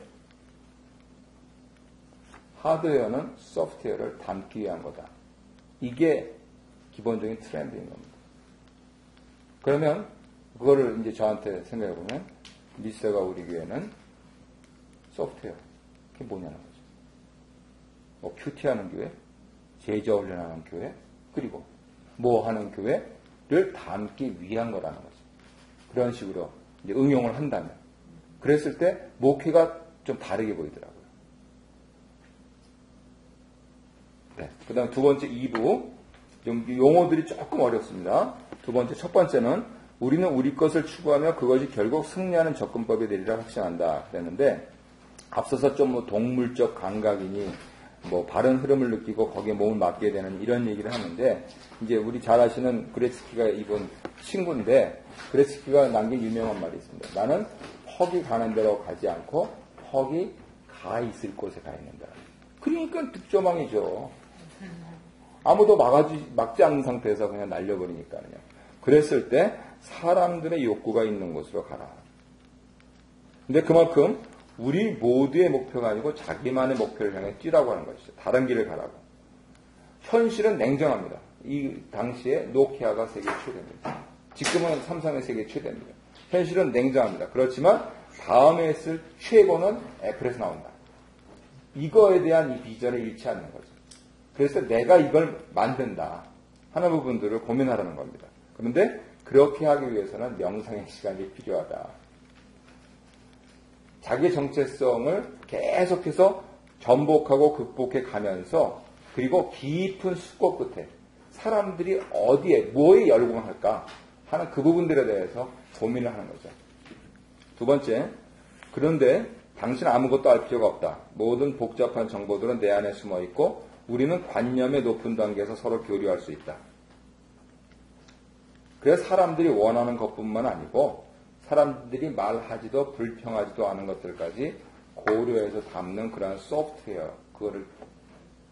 하드웨어는 소프트웨어를 담기 위한 거다. 이게 기본적인 트렌드인 겁니다. 그러면 그거를 이제 저한테 생각해 보면 미스가 우리 교회는 소프트웨어. 그게 뭐냐는 거죠. 뭐 큐티하는 교회, 제자훈련하는 교회, 그리고 뭐 하는 교회를 담기 위한 거라는 거죠. 그런 식으로 이제 응용을 한다면. 그랬을 때 목회가 좀 다르게 보이더라고요. 네. 그 다음 두 번째 2부. 좀 용어들이 조금 어렵습니다. 두 번째, 첫 번째는 우리는 우리 것을 추구하며 그것이 결국 승리하는 접근법이 되리라 확신한다. 그랬는데 앞서서 좀 뭐 동물적 감각이니 뭐 바른 흐름을 느끼고 거기에 몸을 맡게 되는 이런 얘기를 하는데 이제 우리 잘 아시는 그레츠키가 입은 친구인데 그레츠키가 남긴 유명한 말이 있습니다. 나는 퍽이 가는 대로 가지 않고 퍽이 가 있을 곳에 가 있는다. 그러니까 득조망이죠. 아무도 막지 않는 상태에서 그냥 날려버리니까요. 그랬을 때 사람들의 욕구가 있는 곳으로 가라. 근데 그만큼 우리 모두의 목표가 아니고 자기만의 목표를 향해 뛰라고 하는 것이죠. 다른 길을 가라고. 현실은 냉정합니다. 이 당시에 노키아가 세계 최대입니다. 지금은 삼성의 세계 최대입니다. 현실은 냉정합니다. 그렇지만 다음에 했을 최고는 애플에서 나온다. 이거에 대한 이 비전을 잃지 않는 거죠. 그래서 내가 이걸 만든다 하는 부분들을 고민하라는 겁니다. 그런데 그렇게 하기 위해서는 명상의 시간이 필요하다. 자기의 정체성을 계속해서 전복하고 극복해 가면서 그리고 깊은 숙고 끝에 사람들이 어디에 뭐에 열공할까 하는 그 부분들에 대해서 고민을 하는 거죠. 두 번째, 그런데 당신은 아무것도 알 필요가 없다. 모든 복잡한 정보들은 내 안에 숨어 있고 우리는 관념의 높은 단계에서 서로 교류할 수 있다. 그래서 사람들이 원하는 것뿐만 아니고 사람들이 말하지도 불평하지도 않은 것들까지 고려해서 담는 그런 소프트웨어, 그거를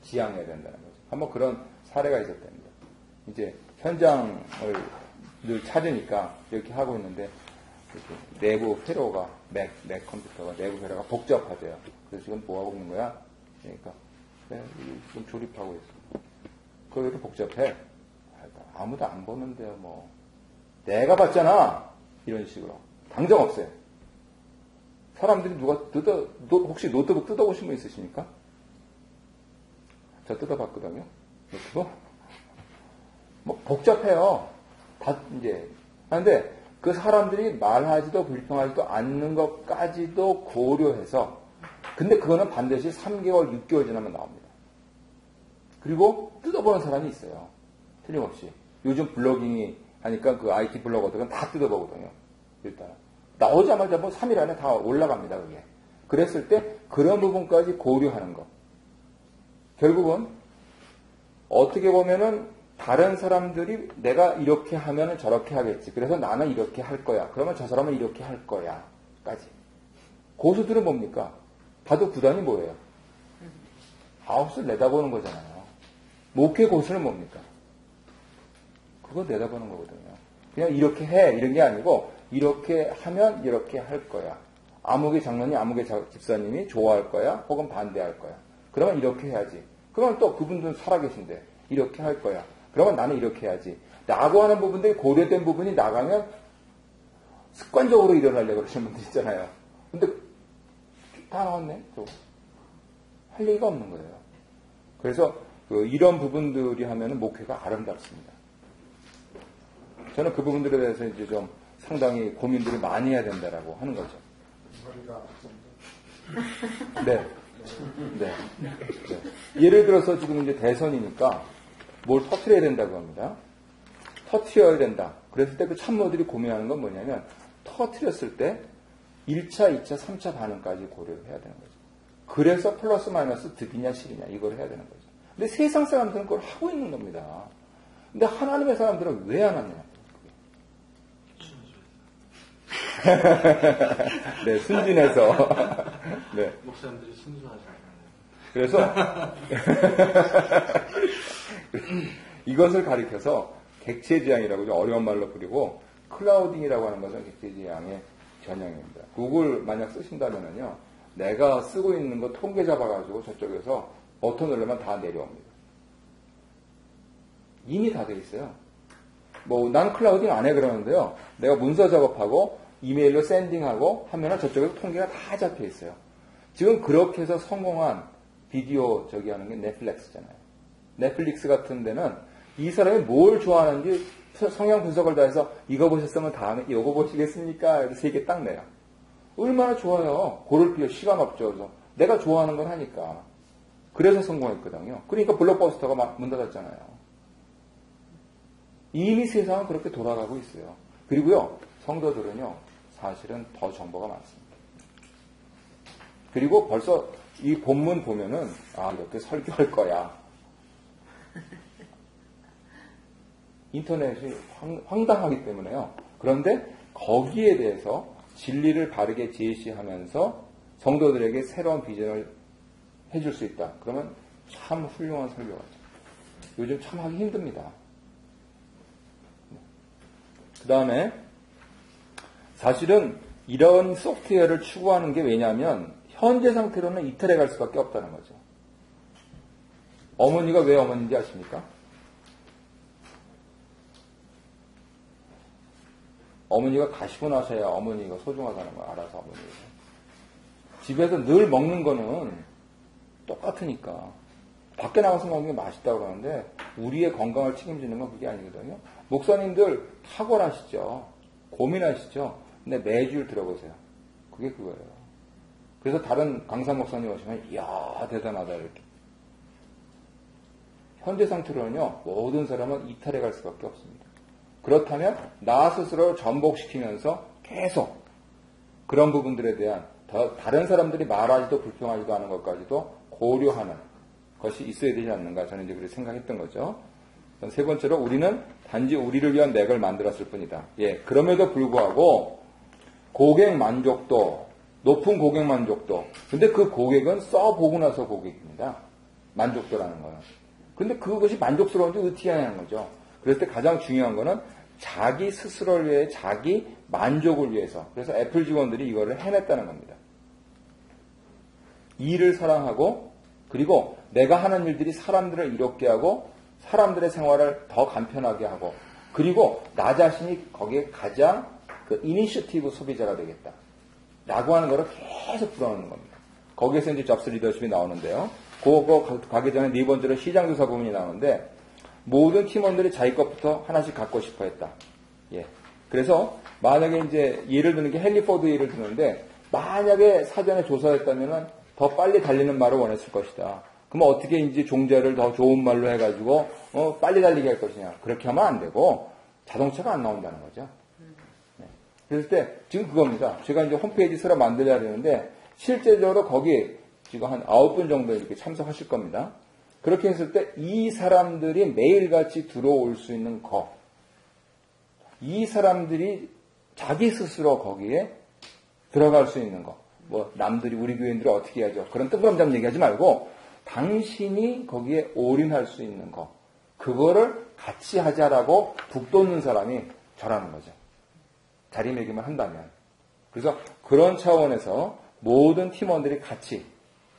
지향해야 된다는 거죠. 한번 그런 사례가 있었답니다. 이제 현장을 늘 찾으니까 이렇게 하고 있는데 내부 회로가 맥 컴퓨터가 내부 회로가 복잡하대요. 그래서 지금 뭐 하고 있는 거야? 그러니까 지금 조립하고 있어. 그거 왜 이렇게 복잡해? 아무도 안 보는데요, 뭐. 내가 봤잖아. 이런 식으로. 당장 없어요. 사람들이 혹시 노트북 뜯어보신 분 있으십니까? 저 뜯어봤거든요. 노트북. 뭐, 복잡해요. 다, 이제. 그런데 그 사람들이 말하지도 불평하지도 않는 것까지도 고려해서, 근데 그거는 반드시 3개월, 6개월 지나면 나옵니다. 그리고 뜯어보는 사람이 있어요. 틀림없이. 요즘 블로깅이 하니까 그 IT 블로거들은 다 뜯어보거든요. 일단. 나오자마자 뭐 3일 안에 다 올라갑니다, 그게. 그랬을 때 그런 부분까지 고려하는 것. 결국은 어떻게 보면은 다른 사람들이 내가 이렇게 하면은 저렇게 하겠지. 그래서 나는 이렇게 할 거야. 그러면 저 사람은 이렇게 할 거야. 까지. 고수들은 뭡니까? 봐도 구단이 뭐예요? 아웃을 내다보는 거잖아요. 목회 고수는 뭡니까? 그거 내다보는 거거든요. 그냥 이렇게 해. 이런 게 아니고 이렇게 하면 이렇게 할 거야. 아무개 장로님, 아무개 집사님이 좋아할 거야. 혹은 반대할 거야. 그러면 이렇게 해야지. 그러면 또 그분들은 살아계신데 이렇게 할 거야. 그러면 나는 이렇게 해야지. 라고 하는 부분들이 고려된 부분이 나가면 습관적으로 일어나려고 그러시는 분들 있잖아요. 근데 다 나왔네. 할 얘기가 없는 거예요. 그래서 이런 부분들이 하면 목회가 아름답습니다. 저는 그 부분들에 대해서 이제 좀 상당히 고민들을 많이 해야 된다라고 하는 거죠. 머리가 네. 네. 네. 예를 들어서 지금 이제 대선이니까 뭘 터트려야 된다고 합니다. 터트려야 된다. 그랬을 때 그 참모들이 고민하는 건 뭐냐면 터트렸을 때 1차, 2차, 3차 반응까지 고려를 해야 되는 거죠. 그래서 플러스 마이너스 득이냐 실이냐 이걸 해야 되는 거죠. 근데 세상 사람들은 그걸 하고 있는 겁니다. 근데 하나님의 사람들은 왜 안 하느냐. 네, 순진해서. 네. 목사님들이 순수하지 않아요. 그래서 이것을 가리켜서 객체지향이라고 좀 어려운 말로 부르고 클라우딩이라고 하는 것은 객체지향의 전형입니다. 구글 만약 쓰신다면요, 내가 쓰고 있는 거 통계 잡아가지고 저쪽에서 버튼 누르면 다 내려옵니다. 이미 다 돼 있어요. 뭐 난 클라우딩 안 해 그러는데요. 내가 문서 작업하고 이메일로 샌딩하고 하면은 저쪽에서 통계가 다 잡혀 있어요. 지금 그렇게 해서 성공한 비디오 저기 하는 게 넷플릭스잖아요. 넷플릭스 같은 데는 이 사람이 뭘 좋아하는지 성향 분석을 다 해서 이거 보셨으면 다음에 이거 보시겠습니까? 이렇게 3개 딱 내요. 얼마나 좋아요. 고를 필요 시간 없죠. 그래서 내가 좋아하는 걸 하니까. 그래서 성공했거든요. 그러니까 블록버스터가 막 문 닫았잖아요. 이미 세상은 그렇게 돌아가고 있어요. 그리고요, 성도들은요, 사실은 더 정보가 많습니다. 그리고 벌써 이 본문 보면은, 아, 이렇게 설교할 거야. 인터넷이 황당하기 때문에요. 그런데 거기에 대해서 진리를 바르게 제시하면서 성도들에게 새로운 비전을 해줄 수 있다. 그러면 참 훌륭한 설교가죠. 요즘 참 하기 힘듭니다. 그 다음에 사실은 이런 소프트웨어를 추구하는 게 왜냐하면 현재 상태로는 이탈해 갈 수밖에 없다는 거죠. 어머니가 왜 어머니인지 아십니까? 어머니가 가시고 나서야 어머니가 소중하다는 걸 알아서 어머니가. 집에서 늘 먹는 거는 똑같으니까. 밖에 나가서 먹는 게 맛있다고 그러는데 우리의 건강을 책임지는 건 그게 아니거든요. 목사님들 탁월하시죠. 고민하시죠. 근데 매주일 들어보세요. 그게 그거예요. 그래서 다른 강사 목사님 오시면 이야 대단하다 이렇게. 현재 상태로는요. 모든 사람은 이탈해 갈 수밖에 없습니다. 그렇다면 나 스스로를 전복시키면서 계속 그런 부분들에 대한 다른 사람들이 말하지도 불평하지도 않은 것까지도 고려하는 것이 있어야 되지 않는가 저는 이제 그렇게 생각했던 거죠. 세 번째로 우리는 단지 우리를 위한 맥을 만들었을 뿐이다. 예, 그럼에도 불구하고 고객 만족도, 높은 고객 만족도. 근데 그 고객은 써보고 나서 고객입니다. 만족도라는 거는. 근데 그것이 만족스러운지 어떻게 하냐는 거죠. 그럴 때 가장 중요한 거는 자기 스스로를 위해 자기 만족을 위해서. 그래서 애플 직원들이 이거를 해냈다는 겁니다. 일을 사랑하고 그리고 내가 하는 일들이 사람들을 이롭게 하고 사람들의 생활을 더 간편하게 하고 그리고 나 자신이 거기에 가장 그 이니셔티브 소비자가 되겠다. 라고 하는 거를 계속 풀어놓는 겁니다. 거기에서 이제 잡스 리더십이 나오는데요. 그거 가기 전에 네 번째로 시장조사 부분이 나오는데 모든 팀원들이 자기 것부터 하나씩 갖고 싶어 했다. 예. 그래서 만약에 이제 예를 드는 게 헨리 포드 예를 드는데 만약에 사전에 조사했다면은 더 빨리 달리는 말을 원했을 것이다. 그러면 어떻게 이제 종자를 더 좋은 말로 해가지고 빨리 달리게 할 것이냐. 그렇게 하면 안 되고 자동차가 안 나온다는 거죠. 네. 그랬을 때 지금 그겁니다. 제가 이제 홈페이지 새로 만들어야 되는데 실제적으로 거기 지금 한 9분 정도 이렇게 참석하실 겁니다. 그렇게 했을 때 이 사람들이 매일같이 들어올 수 있는 거, 이 사람들이 자기 스스로 거기에 들어갈 수 있는 거, 뭐 남들이 우리 교인들이 어떻게 하죠? 그런 뜬금없는 얘기하지 말고 당신이 거기에 올인할 수 있는 거, 그거를 같이 하자라고 북돋는 사람이 저라는 거죠. 자리매김을 한다면. 그래서 그런 차원에서 모든 팀원들이 같이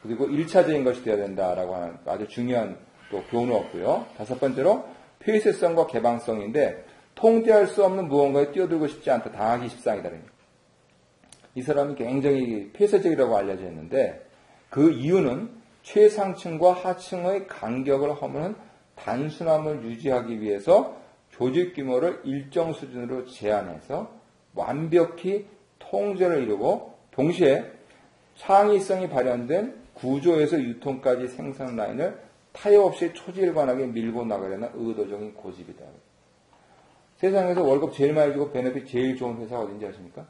그리고 1차적인 것이 되어야 된다라고 하는 아주 중요한 또 교훈을 얻고요. 다섯 번째로 폐쇄성과 개방성인데 통제할 수 없는 무언가에 뛰어들고 싶지 않다. 당하기 십상이다. 이 사람이 굉장히 폐쇄적이라고 알려져 있는데 그 이유는 최상층과 하층의 간격을 허무는 단순함을 유지하기 위해서 조직 규모를 일정 수준으로 제한해서 완벽히 통제를 이루고 동시에 창의성이 발현된 구조에서 유통까지 생산 라인을 타협 없이 초지일관하게 밀고 나가려는 의도적인 고집이다. 세상에서 월급 제일 많이 주고 베네핏 제일 좋은 회사가 어딘지 아십니까?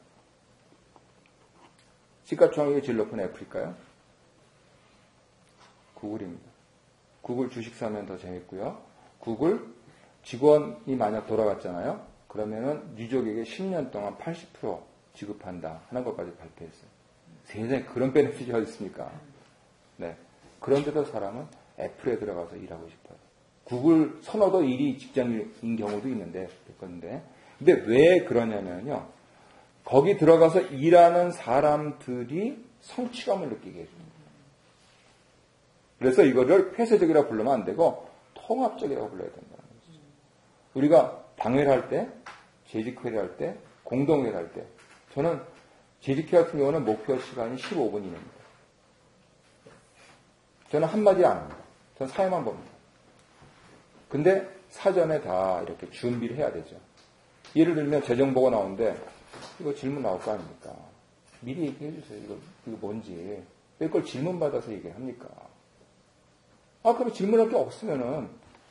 시가총액이 제일 높은 애플일까요? 구글입니다. 구글 주식 사면 더 재밌고요. 구글 직원이 만약 돌아갔잖아요. 그러면은 유족에게 10년 동안 80% 지급한다 하는 것까지 발표했어요. 세상에 그런 베네핏이 어디 있습니까? 네. 그런데도 사람은 애플에 들어가서 일하고 싶어요. 구글 선호도 1위 직장인 경우도 있는데, 근데 왜 그러냐면요. 거기 들어가서 일하는 사람들이 성취감을 느끼게 해줍니다. 그래서 이거를 폐쇄적이라고 부르면 안 되고 통합적이라고 불러야 된다는 거죠. 우리가 당회를 할 때, 재직회를 할 때, 공동회를 할 때, 저는 재직회 같은 경우는 목표 시간이 15분 이내입니다. 저는 한마디 안 합니다. 저는 사회만 봅니다. 근데 사전에 다 이렇게 준비를 해야 되죠. 예를 들면 재정보가 나오는데 이거 질문 나올 거 아닙니까? 미리 얘기해 주세요. 이거 뭔지. 왜 그걸 질문받아서 얘기를 합니까? 그럼 질문할 게 없으면은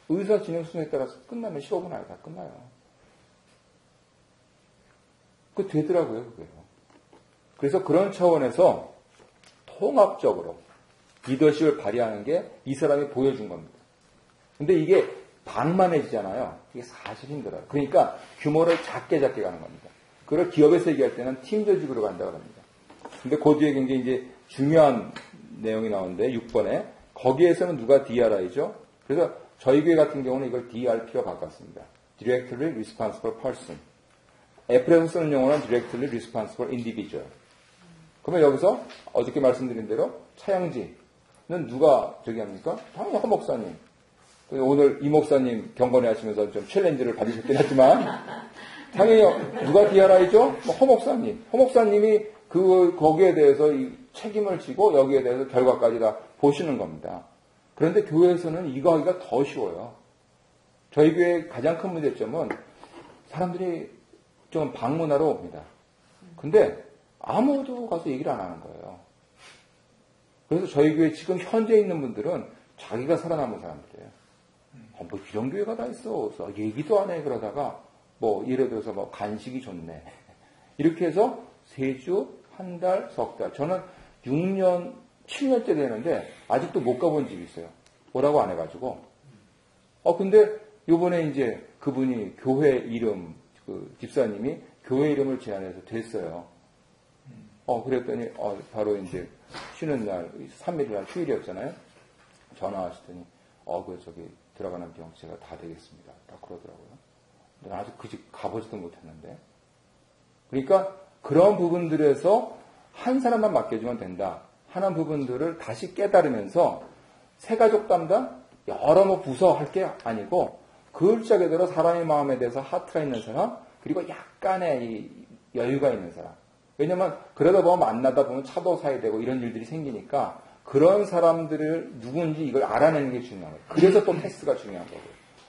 의사 진행 순서에 따라서 끝나면 15분 안에 다 끝나요. 그거 되더라고요, 그게요. 그래서 그런 차원에서 통합적으로 리더십을 발휘하는 게 이 사람이 보여준 겁니다. 근데 이게 방만해지잖아요. 이게 사실 힘들어요. 그러니까 규모를 작게 가는 겁니다. 그걸 기업에서 얘기할 때는 팀 조직으로 간다고 합니다. 근데 그 뒤에 굉장히 이제 중요한 내용이 나오는데 6번에 거기에서는 누가 DRI죠? 그래서 저희 교회 같은 경우는 이걸 DRP로 바꿨습니다. Directly Responsible Person. 애플에서 쓰는 용어는 Directly Responsible Individual. 그러면 여기서 어저께 말씀드린 대로 차양지는 누가 저기 합니까? 당연히 허 목사님. 오늘 이 목사님 경건회 하시면서 좀 챌린지를 받으셨긴 했지만 당연히 누가 DRI죠? 허 목사님. 허 목사님이 거기에 대해서 이 책임을 지고 여기에 대해서 결과까지 다 보시는 겁니다. 그런데 교회에서는 이거 하기가 더 쉬워요. 저희 교회의 가장 큰 문제점은 사람들이 좀 방문하러 옵니다. 근데 아무도 가서 얘기를 안 하는 거예요. 그래서 저희 교회 지금 현재 있는 분들은 자기가 살아남은 사람들이에요. 뭐 이런 교회가 다 있어. 얘기도 안 해. 그러다가 예를 들어서 간식이 좋네. 이렇게 해서 3주, 한 달, 석 달. 저는 6년, 7년째 되는데 아직도 못 가본 집이 있어요. 뭐라고 안 해가지고. 근데 요번에 이제 그분이 교회 이름, 그 집사님이 교회 이름을 제안해서 됐어요. 그랬더니, 바로 이제 쉬는 날, 3일 날 휴일이었잖아요. 전화하시더니, 들어가는 경제가 다 되겠습니다. 딱 그러더라고요. 근데 아직 그 집 가보지도 못했는데. 그러니까 그런 부분들에서 한 사람만 맡겨주면 된다 하는 부분들을 다시 깨달으면서 새가족 담당 여러 부서 할 게 아니고 글자 그대로 사람의 마음에 대해서 하트가 있는 사람 그리고 약간의 이 여유가 있는 사람. 왜냐면 그러다 보면 만나다 보면 차도 사야 되고 이런 일들이 생기니까 그런 사람들을 누군지 이걸 알아내는 게 중요한 거예요. 그래서 또 테스트가 중요한 거고요.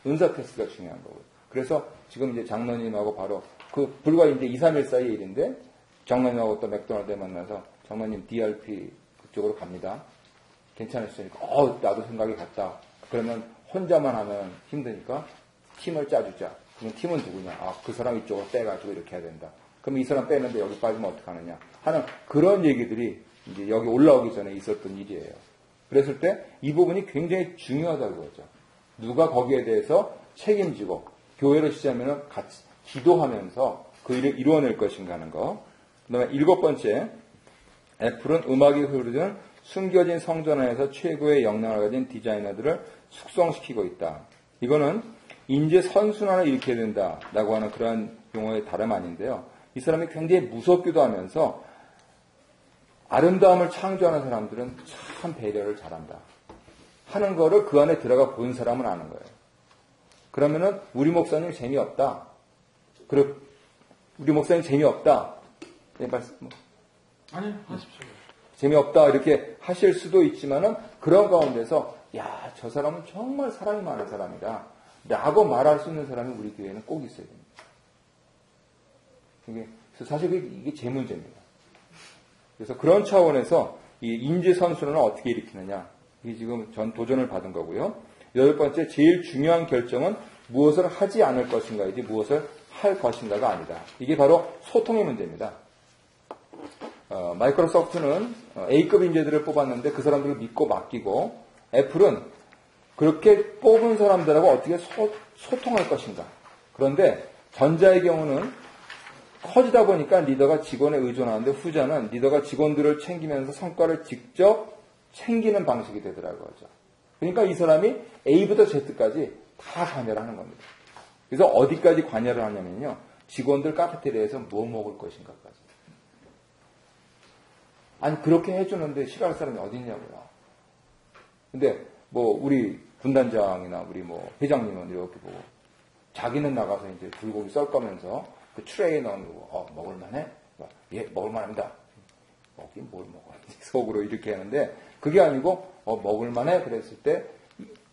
은사 테스트가 중요한 거고요. 그래서 지금 이제 장로님하고 바로 불과 이제 2, 3일 사이의 일인데 장로님하고 또 맥도날드에 만나서 장로님 DRP 그쪽으로 갑니다. 괜찮으시니까 나도 생각이 같다. 그러면 혼자만 하면 힘드니까 팀을 짜주자. 그럼 팀은 누구냐? 그 사람 이쪽으로 빼가지고 이렇게 해야 된다. 그럼 이 사람 빼는데 여기 빠지면 어떡하느냐 하는 그런 얘기들이 이제 여기 올라오기 전에 있었던 일이에요. 그랬을 때 이 부분이 굉장히 중요하다고 그러죠. 누가 거기에 대해서 책임지고 교회로 시작하면 같이 기도하면서 그 일을 이루어낼 것인가 하는 거. 그 다음에 7번째, 애플은 음악이 흐르는 숨겨진 성전 안에서 최고의 역량을 가진 디자이너들을 숙성시키고 있다. 이거는 인재 선순환을 일으켜야 된다라고 하는 그러한 용어의 다름 아닌데요. 이 사람이 굉장히 무섭기도 하면서 아름다움을 창조하는 사람들은 참 배려를 잘한다 하는 거를 그 안에 들어가 본 사람은 아는 거예요. 그러면은 우리 목사님 재미없다. 우리 목사님 재미없다. 아니, 하십시오. 재미없다 이렇게 하실 수도 있지만은 그런 가운데서 저 사람은 정말 사랑이 많은 사람이다 라고 말할 수 있는 사람이 우리 교회에는 꼭 있어야 됩니다. 사실 이게 제 문제입니다. 그래서 그런 차원에서 이 인재 선순환을 어떻게 일으키느냐 이게 지금 전 도전을 받은 거고요. 8번째, 제일 중요한 결정은 무엇을 하지 않을 것인가이지 무엇을 할 것인가가 아니다. 이게 바로 소통의 문제입니다. 마이크로소프트는 A급 인재들을 뽑았는데 그 사람들을 믿고 맡기고 애플은 그렇게 뽑은 사람들하고 어떻게 소통할 것인가. 그런데 전자의 경우는 커지다 보니까 리더가 직원에 의존하는데 후자는 리더가 직원들을 챙기면서 성과를 직접 챙기는 방식이 되더라고요. 그러니까 이 사람이 A부터 Z까지 다 관여를 하는 겁니다. 그래서 어디까지 관여를 하냐면요. 직원들 카페테리아에서 뭐 먹을 것인가까지. 아니 그렇게 해주는데 싫어할 사람이 어디 있냐고요. 근데 우리 분단장이나 우리 회장님은 이렇게 보고 자기는 나가서 이제 불고기 썰 거면서 그 트레이에 넣어놓고 먹을만해? 예, 먹을만합니다. 먹긴 뭘 먹어. 속으로 이렇게 하는데 그게 아니고 먹을만해 그랬을 때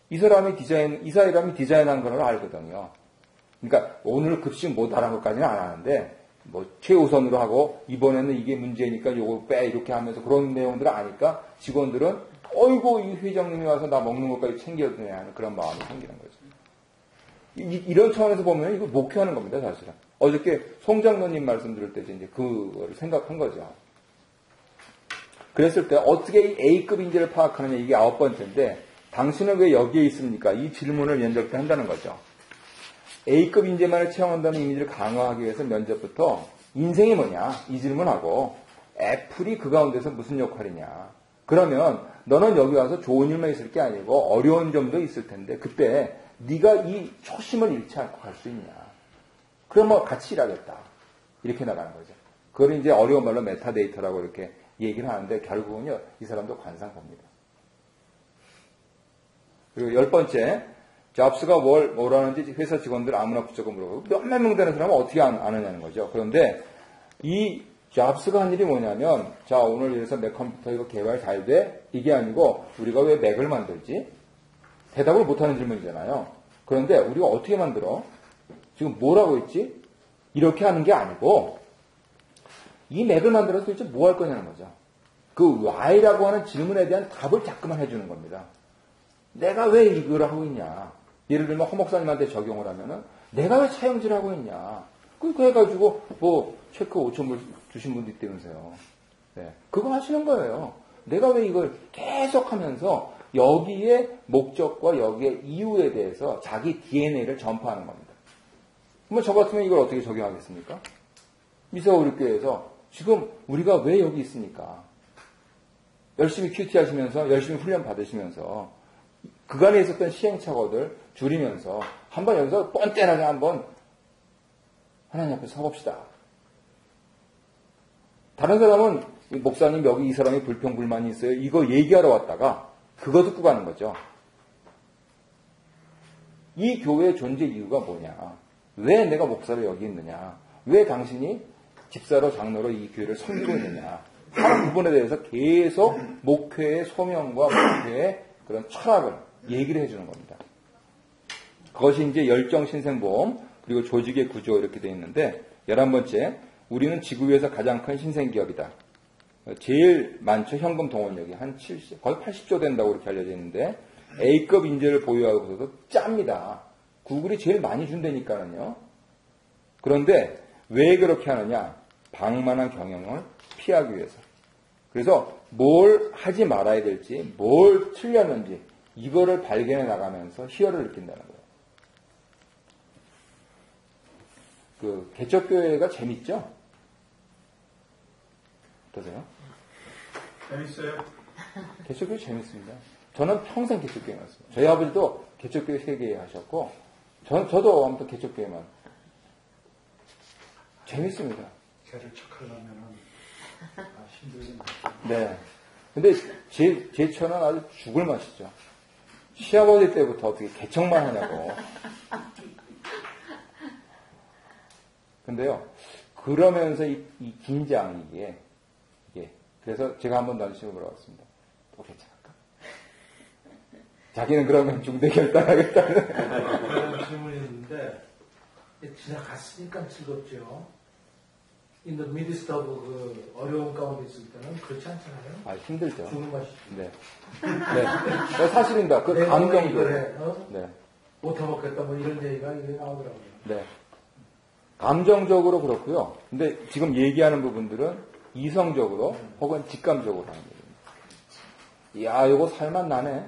이 사람이 디자인한 거는 알거든요. 그러니까 오늘 급식 못하는 것까지는 안 하는데 최우선으로 하고 이번에는 이게 문제니까 요거 빼 이렇게 하면서 그런 내용들을 아니까 직원들은 어이구 이 회장님이 와서 나 먹는 것까지 챙겨주네 하는 그런 마음이 생기는 거죠. 이런 차원에서 보면 이거 목회하는 겁니다, 사실은. 어저께 송장로님 말씀 들을 때 이제 그거를 생각한 거죠. 그랬을 때 어떻게 이 A급 인재를 파악하느냐 이게 9번째인데 당신은 왜 여기에 있습니까? 이 질문을 면접 때 한다는 거죠. A급 인재만을 채용한다는 이미지를 강화하기 위해서 면접부터 인생이 뭐냐 이 질문하고 애플이 그 가운데서 무슨 역할이냐. 그러면 너는 여기 와서 좋은 일만 있을 게 아니고 어려운 점도 있을 텐데 그때 네가 이 초심을 잃지 않고 갈 수 있냐. 그러면 같이 일하겠다. 이렇게 나가는 거죠. 그걸 이제 어려운 말로 메타데이터라고 이렇게 얘기를 하는데 결국은요 이 사람도 관상봅니다. 그리고 10번째, 잡스가 뭘 하는지 회사 직원들 아무나 붙잡고 물어보고 몇몇 명 되는 사람은 어떻게 아느냐는 거죠. 그런데 이 잡스가 한 일이 뭐냐면 오늘 이래서 맥 컴퓨터 이거 개발 잘 돼? 이게 아니고 우리가 왜 맥을 만들지? 대답을 못하는 질문이잖아요. 그런데 우리가 어떻게 만들어? 지금 뭐라고 했지? 이렇게 하는 게 아니고 이 맥을 만들어서 도대체 뭐 할 거냐는 거죠. 그 why라고 하는 질문에 대한 답을 자꾸만 해주는 겁니다. 내가 왜 이걸 하고 있냐. 예를 들면 허 목사님한테 적용을 하면은 내가 왜 차용질을 하고 있냐. 그거 해가지고 체크 5,000불 주신 분도 있다면서요. 네. 그거 하시는 거예요. 내가 왜 이걸 계속 하면서 여기에 목적과 여기에 이유에 대해서 자기 DNA를 전파하는 겁니다. 그러면 저 같으면 이걸 어떻게 적용하겠습니까? 미사오리교회에서 지금 우리가 왜 여기 있습니까? 열심히 큐티 하시면서 열심히 훈련 받으시면서 그간에 있었던 시행착오들 줄이면서 한번 여기서 뻔때나게 한번 하나님 앞에 서봅시다. 다른 사람은 목사님 여기 이 사람이 불평불만이 있어요. 이거 얘기하러 왔다가 그거 듣고 가는 거죠. 이 교회의 존재 이유가 뭐냐? 왜 내가 목사로 여기 있느냐? 왜 당신이 집사로 장로로 이 교회를 섬기고 있느냐? 하는 부분에 대해서 계속 목회의 소명과 목회의 그런 철학을 얘기를 해주는 겁니다. 그것이 이제 열정신생보험 그리고 조직의 구조 이렇게 되어 있는데 11번째 우리는 지구 위에서 가장 큰 신생기업이다. 제일 많죠. 현금 동원력이 한 70, 거의 80조 된다고 이렇게 알려져 있는데 A급 인재를 보유하고서도 짭니다. 구글이 제일 많이 준다니까요. 그런데 왜 그렇게 하느냐? 방만한 경영을 피하기 위해서. 그래서 뭘 하지 말아야 될지, 뭘 틀렸는지 이거를 발견해 나가면서 희열을 느낀다는 거예요. 그 개척교회가 재밌죠? 어떠세요? 재밌어요. 개척교회 재밌습니다. 저는 평생 개척교회 갔습니다. 저희 아버지도 개척교회 3개 하셨고, 저도 아무튼 개척교회만. 재밌습니다. 개를 척하려면은 힘들긴 하죠. 네. 근데 제 처는 아주 죽을 맛이죠. 시아버지 때부터 어떻게 개척만 하냐고. 근데요, 그러면서 이 긴장, 이게. 그래서 제가 한번 넌식으로 물어봤습니다. 또 괜찮을까? 자기는 그러면 중대 결단하겠다는. 그런 질문이 있는데, 지나갔으니까 즐겁죠. In the midst of 그 어려운 가운데 있을 때는 그렇지 않잖아요. 아, 힘들죠. 죽는 맛이. 네. 네. 사실입니다. 그 감정적으로. 네. 못해먹겠다, 뭐 이런 얘기가 이게 나오더라고요. 네. 감정적으로 그렇고요. 근데 지금 얘기하는 부분들은 이성적으로 혹은 직감적으로 하는 거예요. 이야, 이거 살맛 나네.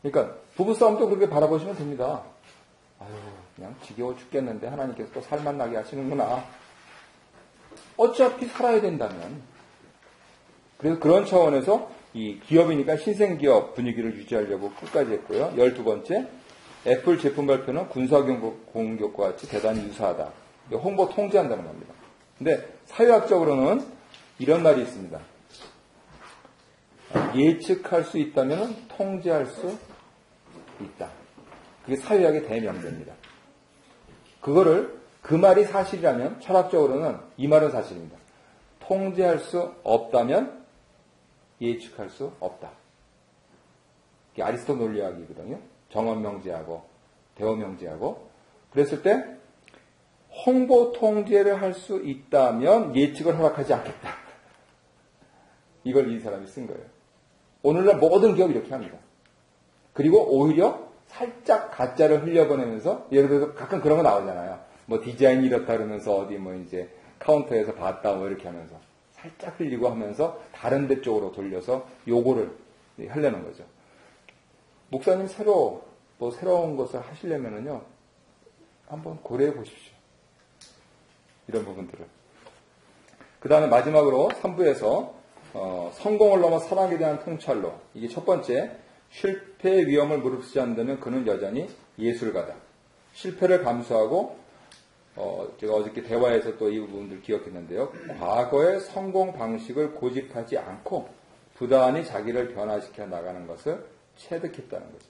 그러니까 부부싸움도 그렇게 바라보시면 됩니다. 아유, 그냥 지겨워 죽겠는데 하나님께서 또 살맛 나게 하시는구나. 어차피 살아야 된다면. 그래서 그런 차원에서 이 기업이니까 신생기업 분위기를 유지하려고 끝까지 했고요. 12번째, 애플 제품 발표는 군사공격과 같이 대단히 유사하다. 홍보 통제한다는 겁니다. 근데 사회학적으로는 이런 말이 있습니다. 예측할 수 있다면 통제할 수 있다. 그게 사회학의 대명제입니다. 그거를 그 말이 사실이라면 철학적으로는 이 말은 사실입니다. 통제할 수 없다면 예측할 수 없다. 이게 아리스토 논리학이거든요. 정언명제하고 대어명제하고. 그랬을 때 홍보 통제를 할 수 있다면 예측을 허락하지 않겠다. 이걸 이 사람이 쓴 거예요. 오늘날 모든 기업이 이렇게 합니다. 그리고 오히려 살짝 가짜를 흘려보내면서, 예를 들어서 가끔 그런 거 나오잖아요. 뭐 디자인이 이렇다 그러면서 어디 뭐 이제 카운터에서 봤다 뭐 이렇게 하면서 살짝 흘리고 하면서 다른 데 쪽으로 돌려서 요거를 하려는 거죠. 목사님 새로운 것을 하시려면은요, 한번 고려해 보십시오. 이런 부분들을. 그 다음에 마지막으로 3부에서 성공을 넘어 사랑에 대한 통찰로, 이게 첫 번째, 실패의 위험을 무릅쓰지 않는다면 그는 여전히 예술가다. 실패를 감수하고 제가 어저께 대화에서 또 이 부분들 기억했는데요. 과거의 성공 방식을 고집하지 않고 부단히 자기를 변화시켜 나가는 것을 체득했다는 거죠.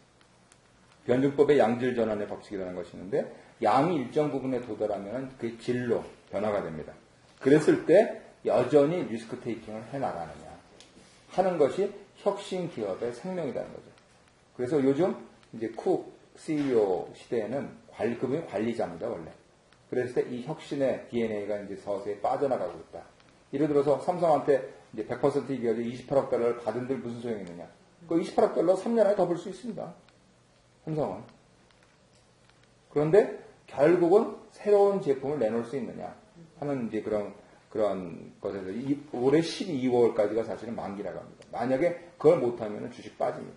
변증법의 양질 전환의 법칙이라는 것이 있는데, 양이 일정 부분에 도달하면 그 질로 변화가 됩니다. 그랬을 때 여전히 리스크 테이킹을 해나가느냐 하는 것이 혁신 기업의 생명이라는 거죠. 그래서 요즘 이제 쿡 CEO 시대에는 그분이 관리자입니다, 원래. 그랬을 때 이 혁신의 DNA가 이제 서서히 빠져나가고 있다. 예를 들어서 삼성한테 이제 100% 이겨지 28억 달러를 받은들 무슨 소용이 있느냐. 그 28억 달러 3년 안에 더 벌 수 있습니다. 삼성은. 그런데 결국은 새로운 제품을 내놓을 수 있느냐 하는 이제 그런 것에서 올해 12월까지가 사실은 만기라고 합니다. 만약에 그걸 못하면 주식 빠집니다.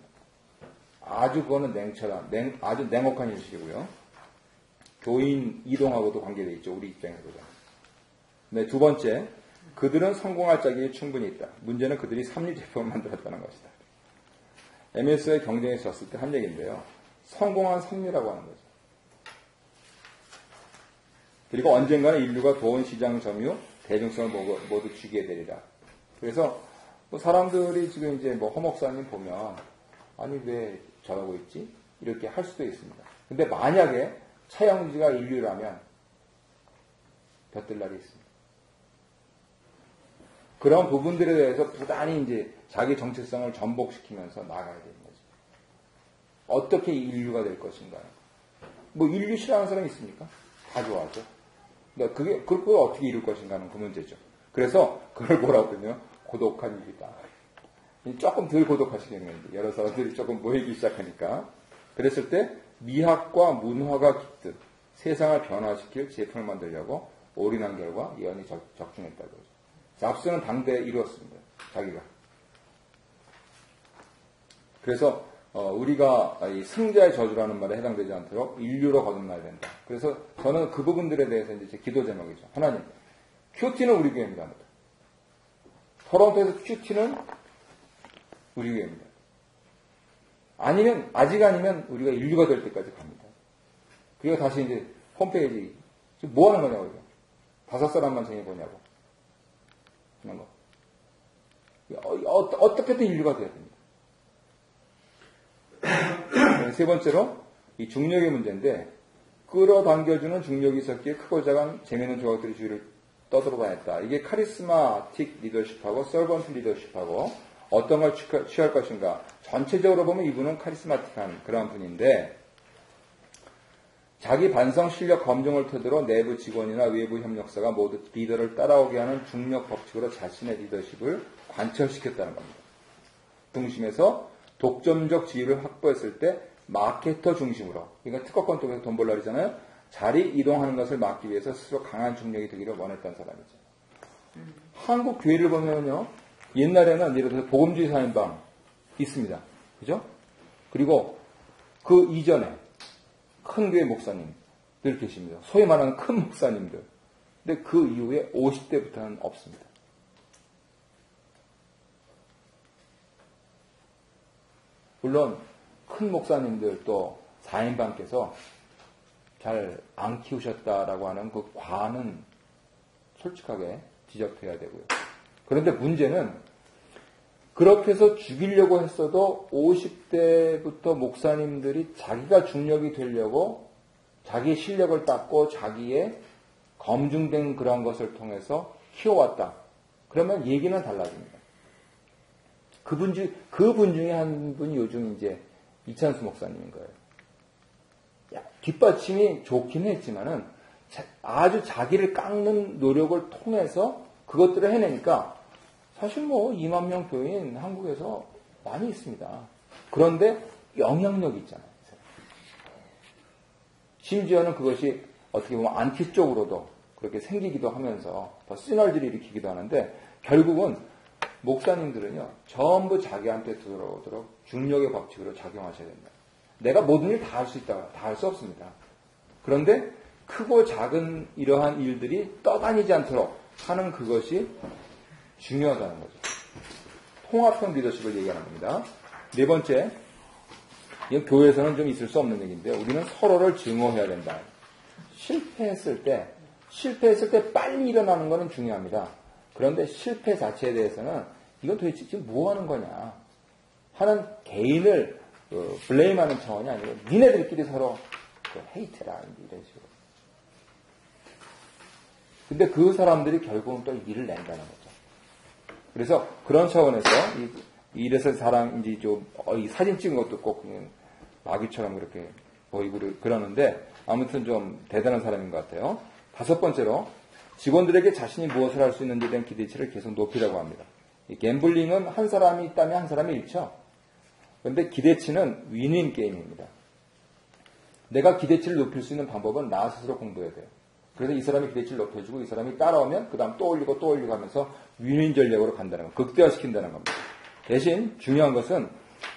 아주 그거는 아주 냉혹한 현실이고요. 교인 이동하고도 관계되어 있죠. 우리 입장에서도. 네, 두 번째, 그들은 성공할 자격이 충분히 있다. 문제는 그들이 삼류 제품을 만들었다는 것이다. MS와의 경쟁에 졌을 때 한 얘기인데요. 성공한 삼류라고 하는 거죠. 그리고 언젠가는 인류가 돈, 시장, 점유, 대중성을 모두 쥐게 되리라. 그래서 뭐 사람들이 지금 이제 뭐 허목사님 보면 아니 왜 저러고 있지? 이렇게 할 수도 있습니다. 근데 만약에 차영지가 인류라면 볕들 날이 있습니다. 그런 부분들에 대해서 부단히 이제 자기 정체성을 전복시키면서 나가야 되는 거죠. 어떻게 인류가 될 것인가요? 뭐 인류 싫어하는 사람이 있습니까? 다 좋아하죠. 그러니까 그걸 어떻게 이룰 것인가 하는 그 문제죠. 그래서 그걸 뭐라고 하냐면 고독한 일이다. 조금 덜 고독하시겠는데 여러 사람들이 조금 모이기 시작하니까 그랬을 때 미학과 문화가 깃든 세상을 변화시킬 제품을 만들려고 올인한 결과 예언이 적중했다고 하죠. 잡스는 당대에 이루었습니다. 자기가. 그래서 우리가 이 승자의 저주라는 말에 해당되지 않도록 인류로 거듭나야 된다. 그래서 저는 그 부분들에 대해서 이제 제 기도 제목이죠. 하나님, 큐티는 우리 교회입니다. 토론토에서 큐티는 우리 교회입니다. 아직 아니면 우리가 인류가 될 때까지 갑니다. 그리고 다시 이제 홈페이지, 지금 뭐 하는 거냐고, 이거. 5사람만 정해보냐고. 그런 거. 어떻게든 인류가 돼야 됩니다. 세 번째로, 이 중력의 문제인데, 끌어당겨주는 중력이 있었기에 크고 작은 재미있는 조각들이 주위를 떠돌아다녔다. 이게 카리스마틱 리더십하고 서번트 리더십하고 어떤 걸 취할 것인가. 전체적으로 보면 이분은 카리스마틱한 그런 분인데 자기 반성 실력 검증을 토대로 내부 직원이나 외부 협력사가 모두 리더를 따라오게 하는 중력 법칙으로 자신의 리더십을 관철시켰다는 겁니다. 중심에서 독점적 지위를 확보했을 때 마케터 중심으로, 그러니까 특허권 쪽에서 돈 벌라 그러잖아요. 자리 이동하는 것을 막기 위해서 스스로 강한 중력이 되기를 원했던 사람이죠. 한국 교회를 보면요, 옛날에는 예를 들어서 복음주의 사인방 있습니다. 그죠? 그리고 그 이전에 큰 교회 목사님들 계십니다. 소위 말하는 큰 목사님들. 근데 그 이후에 50대부터는 없습니다. 물론 큰 목사님들 또 4인방께서 잘 안 키우셨다라고 하는 그 과는 솔직하게 지적해야 되고요. 그런데 문제는 그렇게 해서 죽이려고 했어도 50대부터 목사님들이 자기가 중력이 되려고 자기의 실력을 닦고 자기의 검증된 그런 것을 통해서 키워왔다. 그러면 얘기는 달라집니다. 그 분 중에 한 분이 요즘 이제 이찬수 목사님인 거예요. 뒷받침이 좋긴 했지만은 아주 자기를 깎는 노력을 통해서 그것들을 해내니까 사실 뭐 2만 명 교인 한국에서 많이 있습니다. 그런데 영향력이 있잖아요. 심지어는 그것이 어떻게 보면 안티 쪽으로도 그렇게 생기기도 하면서 더 시너지를 일으키기도 하는데 결국은 목사님들은요, 전부 자기한테 들어오도록 중력의 법칙으로 작용하셔야 된다. 내가 모든 일 다 할 수 있다. 다 할 수 없습니다. 그런데 크고 작은 이러한 일들이 떠다니지 않도록 하는 그것이 중요하다는 거죠. 통합형 리더십을 얘기하는 겁니다. 네 번째, 이건 교회에서는 좀 있을 수 없는 얘기인데 우리는 서로를 증오해야 된다. 실패했을 때 빨리 일어나는 것은 중요합니다. 그런데 실패 자체에 대해서는 이건 도대체 지금 뭐 하는 거냐 하는 개인을 블레임하는 차원이 아니고 니네들끼리 서로 헤이트라 이런 식으로. 근데 그 사람들이 결국은 또 일을 낸다는 거죠. 그래서 그런 차원에서 이래서 사람인지 좀 이 사진 찍은 것도 꼭 그냥 마귀처럼 그렇게 보이고 그러는데 아무튼 좀 대단한 사람인 것 같아요. 5번째로 직원들에게 자신이 무엇을 할 수 있는지에 대한 기대치를 계속 높이라고 합니다. 이 갬블링은 한 사람이 있다면 한 사람이 잃죠. 그런데 기대치는 윈윈 게임입니다. 내가 기대치를 높일 수 있는 방법은 나 스스로 공부해야 돼요. 그래서 이 사람이 기대치를 높여주고 이 사람이 따라오면 그 다음 또 올리고 하면서 윈윈 전략으로 간다는 거, 극대화시킨다는 겁니다. 대신 중요한 것은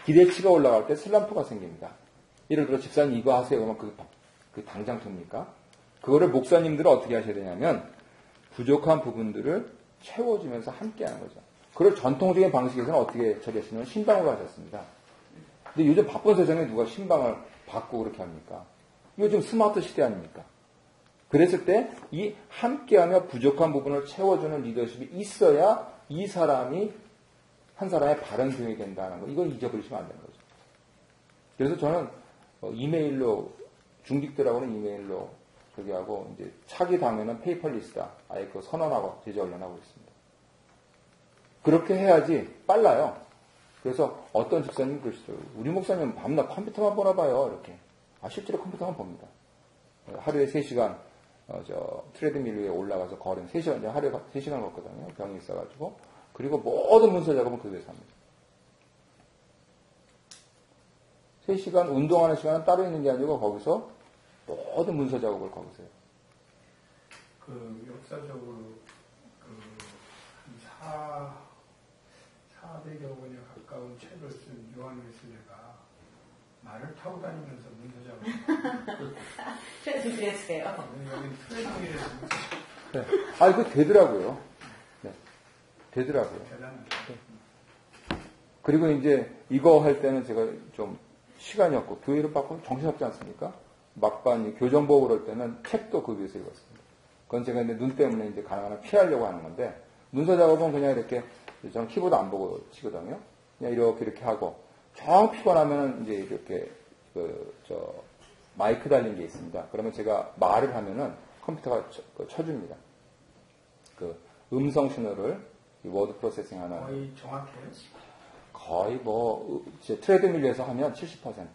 기대치가 올라갈 때 슬럼프가 생깁니다. 예를 들어 집사님 이거 하세요. 그러면 그 당장 됩니까? 그거를 목사님들은 어떻게 하셔야 되냐면 부족한 부분들을 채워주면서 함께 하는 거죠. 그걸 전통적인 방식에서는 어떻게 처리하시냐면 신방으로 하셨습니다. 근데 요즘 바쁜 세상에 누가 신방을 받고 그렇게 합니까? 요즘 스마트 시대 아닙니까? 그랬을 때 이 함께하며 부족한 부분을 채워주는 리더십이 있어야 이 사람이 한 사람의 바른 교육이 된다는 거. 이걸 잊어버리시면 안 되는 거죠. 그래서 저는 이메일로 중직들하고는 이메일로 저기 하고 이제 차기 당면은 페이퍼리스다. 아예 그 선언하고 제재 언론하고 있습니다. 그렇게 해야지 빨라요. 그래서 어떤 집사님이 그러시더라고요. 우리 목사님 밤낮 컴퓨터만 보나 봐요. 이렇게. 실제로 컴퓨터만 봅니다. 하루에 3시간 트레드밀 위에 올라가서 걸은 3시간, 하루에 3시간 걷거든요. 병이 있어가지고. 그리고 모든 문서 작업은 그 위에서 합니다. 3시간 운동하는 시간은 따로 있는 게 아니고 거기서 모든 문서 작업을 거기서 해요. 그 역사적으로 한 400여 권에 가까운 책을 쓴 요한 웨슬레가 말을 타고 다니면서 문서 작업을 그랬어요. 여기 트레드밀에서 네. 이거 되더라고요. 네. 되더라고요. 대단한. 그리고 이제 이거 할 때는 제가 좀 시간이 없고 교회를 받고 정신없지 않습니까? 막반 교정보고 그럴 때는 책도 그 위에서 읽었습니다. 그건 제가 이제 눈 때문에 이제 가능한 한 피하려고 하는 건데 문서 작업은 그냥 이렇게 저는 키보드 안 보고 치거든요. 그냥 이렇게 하고 정 피곤하면 이제 이렇게 마이크 달린 게 있습니다. 그러면 제가 말을 하면은 컴퓨터가 쳐줍니다. 그 음성 신호를 워드 프로세싱 하는 거의 정확해요. 거의 트레드밀에서 하면 70%.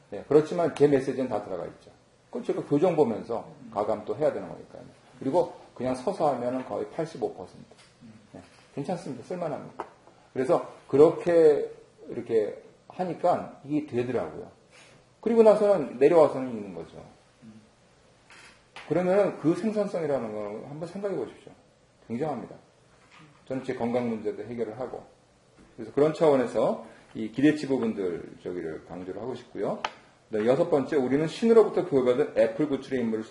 네, 그렇지만 제 메시지는 다 들어가 있죠. 그건 제가 교정 보면서 가감 또 해야 되는 거니까요. 그리고 그냥 서서 하면은 거의 85%. 네, 괜찮습니다. 쓸만합니다. 그래서 그렇게 이렇게 하니까 이게 되더라고요. 그리고 나서는 내려와서는 읽는 거죠. 그러면은 그 생산성이라는 걸 한번 생각해 보십시오. 굉장합니다. 저는 제 건강 문제도 해결을 하고. 그래서 그런 차원에서 이 기대치 부분들 저기를 강조를 하고 싶고요. 여섯 번째, 우리는 신으로부터 교회받은 애플 구출의 인물을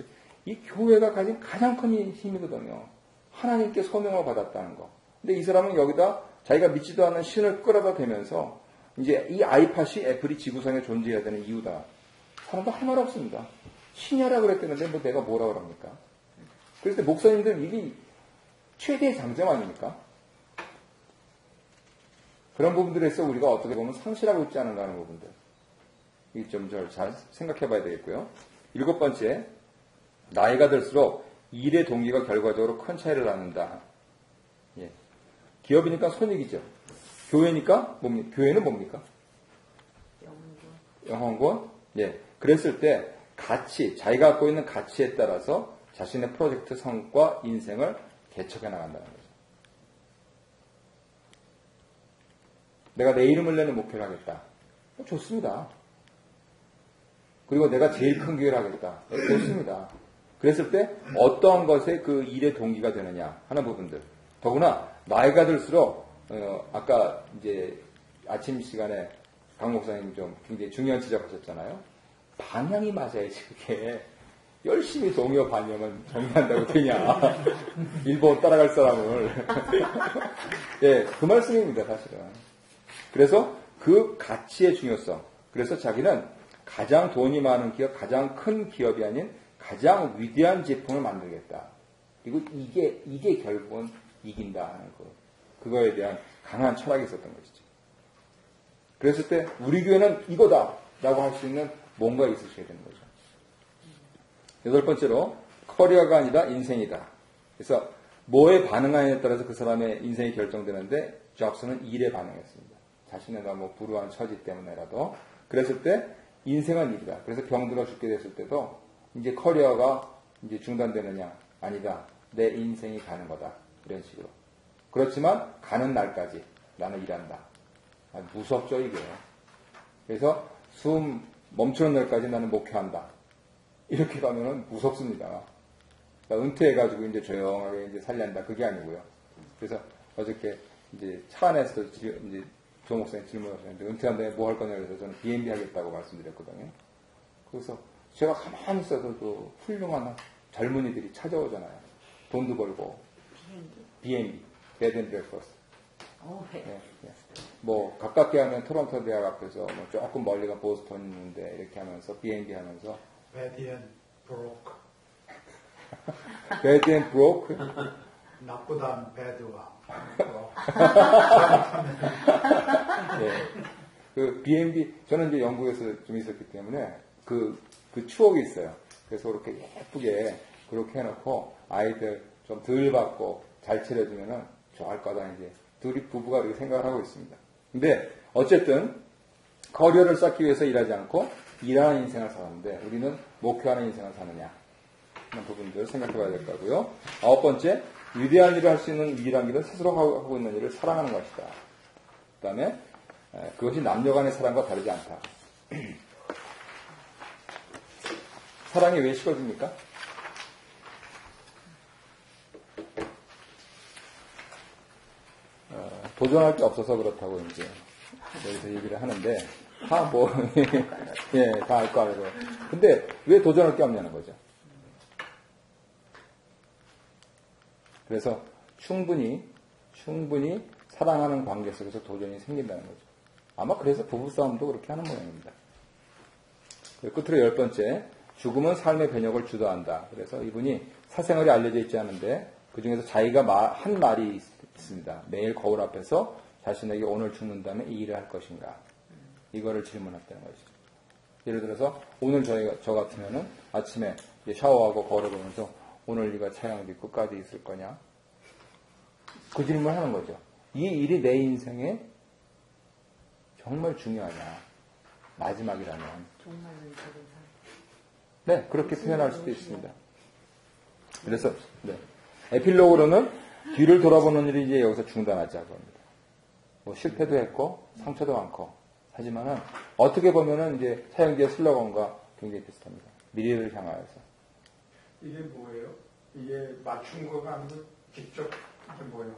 이 교회가 가진 가장 큰 힘이거든요. 하나님께 소명을 받았다는 거. 근데 이 사람은 여기다 자기가 믿지도 않는 신을 끌어다 대면서 이제 이 아이팟이 애플이 지구상에 존재해야 되는 이유다. 사람도 할 말 없습니다. 신이라 그랬다는데 뭐 내가 뭐라 그럽니까? 그럴 때 목사님들 이게 최대의 장점 아닙니까? 그런 부분들에서 우리가 어떻게 보면 상실하고 있지 않은가 하는 부분들. 이 좀 잘 생각해 봐야 되겠고요. 7번째, 나이가 들수록 일의 동기가 결과적으로 큰 차이를 낳는다. 예. 기업이니까 손익이죠. 교회니까 뭡니까? 교회는 뭡니까? 영혼권. 예. 그랬을 때 가치, 자기가 갖고 있는 가치에 따라서 자신의 프로젝트 성과, 인생을 개척해 나간다는 거죠. 내가 내 이름을 내는 목표를 하겠다. 좋습니다. 그리고 내가 제일 큰 교회를 하겠다. 좋습니다. 그랬을 때 어떠한 것에 그 일의 동기가 되느냐 하는 부분들. 더구나 나이가 들수록 아까 이제 아침 시간에 강 목사님 좀 굉장히 중요한 지적하셨잖아요. 방향이 맞아야지 그게 열심히 동요 반영을 정리한다고 되냐. 일본 따라갈 사람을. 예, 그 말씀입니다 사실은. 그래서 그 가치의 중요성. 그래서 자기는 가장 돈이 많은 기업, 가장 큰 기업이 아닌 가장 위대한 제품을 만들겠다. 그리고 이게 결국은 이긴다 하는 거. 그거에 대한 강한 철학이 있었던 것이죠. 그랬을 때 우리 교회는 이거다라고 할 수 있는 뭔가 있으셔야 되는 거죠. 8번째로 커리어가 아니라 인생이다. 그래서 뭐에 반응하느냐에 따라서 그 사람의 인생이 결정되는데 잡스는 일에 반응했습니다. 자신의 너무 불우한 처지 때문에라도. 그랬을 때 인생은 일이다. 그래서 병들어 죽게 됐을 때도 이제 커리어가 이제 중단되느냐? 아니다. 내 인생이 가는 거다. 이런 식으로. 그렇지만 가는 날까지 나는 일한다. 무섭죠 이게. 그래서 숨 멈추는 날까지 나는 목표한다. 이렇게 가면은 무섭습니다. 그러니까 은퇴해가지고 이제 조용하게 이제 살란다. 그게 아니고요. 그래서 어저께 이제 차 안에서 이제 조 목사님 질문하셨는데 은퇴한 다음에 뭐 할 거냐 그래서 저는 B&B 하겠다고 말씀드렸거든요. 그래서 제가 가만히 있어도 훌륭한 젊은이들이 찾아오잖아요. 돈도 벌고. B&B, Bed and Breakfast. 네. 예. 뭐 가깝게 하면 토론토 대학 앞에서 뭐 조금 멀리가 보스턴 있는데 이렇게 하면서 B&B 하면서 Bad and broke. Bed and Broke. 나쁘다는 bad와. 예. 그 B&B 저는 이제 영국에서 좀 있었기 때문에 그 추억이 있어요. 그래서 그렇게 예쁘게 그렇게 해놓고 아이들 좀 덜 받고 잘 차려주면은 좋아할 거다 이제 둘이 부부가 이렇게 생각을 하고 있습니다. 근데 어쨌든 커리어를 쌓기 위해서 일하지 않고 일하는 인생을 사는데 우리는 목표하는 인생을 사느냐 하는 부분들 생각해 봐야 될 거고요. 9번째, 위대한 일을 할 수 있는 유일한 길은 스스로 하고 있는 일을 사랑하는 것이다. 그 다음에 그것이 남녀 간의 사랑과 다르지 않다. 사랑이 왜 식어집니까? 도전할 게 없어서 그렇다고 이제 여기서 얘기를 하는데 다 뭐 예, 다 알 거 알고. 근데 왜 도전할 게 없냐는 거죠. 그래서 충분히 사랑하는 관계 속에서 도전이 생긴다는 거죠. 아마 그래서 부부싸움도 그렇게 하는 모양입니다. 끝으로 10번째, 죽음은 삶의 변혁을 주도한다. 그래서 이분이 사생활이 알려져 있지 않은데 그 중에서 자기가 한 말이 있습니다. 매일 거울 앞에서 자신에게 오늘 죽는다면 이 일을 할 것인가. 이거를 질문했다는 거죠. 예를 들어서 오늘 저 같으면은 아침에 샤워하고 거울을 보면서 오늘 네가 차양이 끝까지 있을 거냐? 그 질문을 하는 거죠. 이 일이 내 인생에 정말 중요하냐? 마지막이라면. 정말로 저런 사람. 네, 그렇게 표현할 수도 있습니다. 그래서 네. 에필로그로는 뒤를 돌아보는 일이 이제 여기서 중단하자고 합니다. 뭐 실패도 했고 상처도 많고 하지만은 어떻게 보면은 이제 사형제의 슬로건과 굉장히 비슷합니다. 미래를 향하여서. 이게 뭐예요? 이게 맞춘 거가 아니고 직접 이게 뭐예요?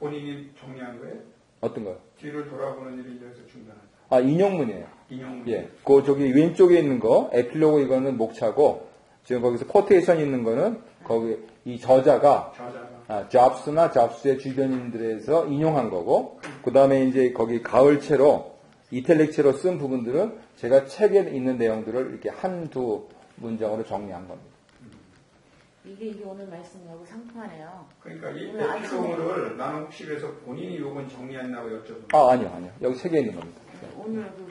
본인이 정리한 거예요? 어떤 거요? 뒤를 돌아보는 일이 여기서 중단하다. 아, 인용문이에요. 인용. 예. 그 저기 왼쪽에 있는 거 에필로그 이거는 목차고 지금 거기서 코테이션 있는 거는 거기 이 저자가 잡스나 잡스의 주변인들에서 인용한 거고 그 다음에 이제 거기 가을체로 이탈릭체로 쓴 부분들은 제가 책에 있는 내용들을 이렇게 한두 문장으로 정리한 겁니다. 이게 오늘 말씀하고 상통하네요. 그러니까 이 에피소드를 나는 혹시 그래서 본인이 이건 정리했나고 여쭤보는 아, 아니요. 여기 책에 있는 겁니다. 오늘 그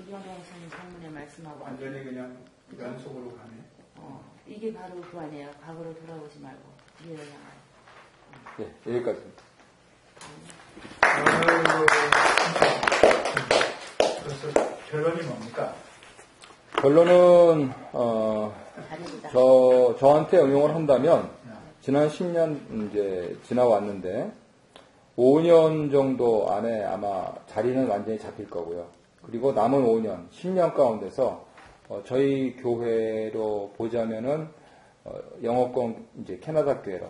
이영경 선생님 장문의 말씀하고 완전히 그냥 연속으로 가네. 이게 바로 그 아니에요. 과거로 돌아오지 말고 미래를 향하여. 예, 여기까지입니다. 그래서 결론이 뭡니까? 결론은 다릅니다. 저한테 응용을 한다면 지난 10년 이제 지나왔는데 5년 정도 안에 아마 자리는 완전히 잡힐 거고요. 그리고 남은 5년, 10년 가운데서 저희 교회로 보자면은 영어권 이제 캐나다 교회로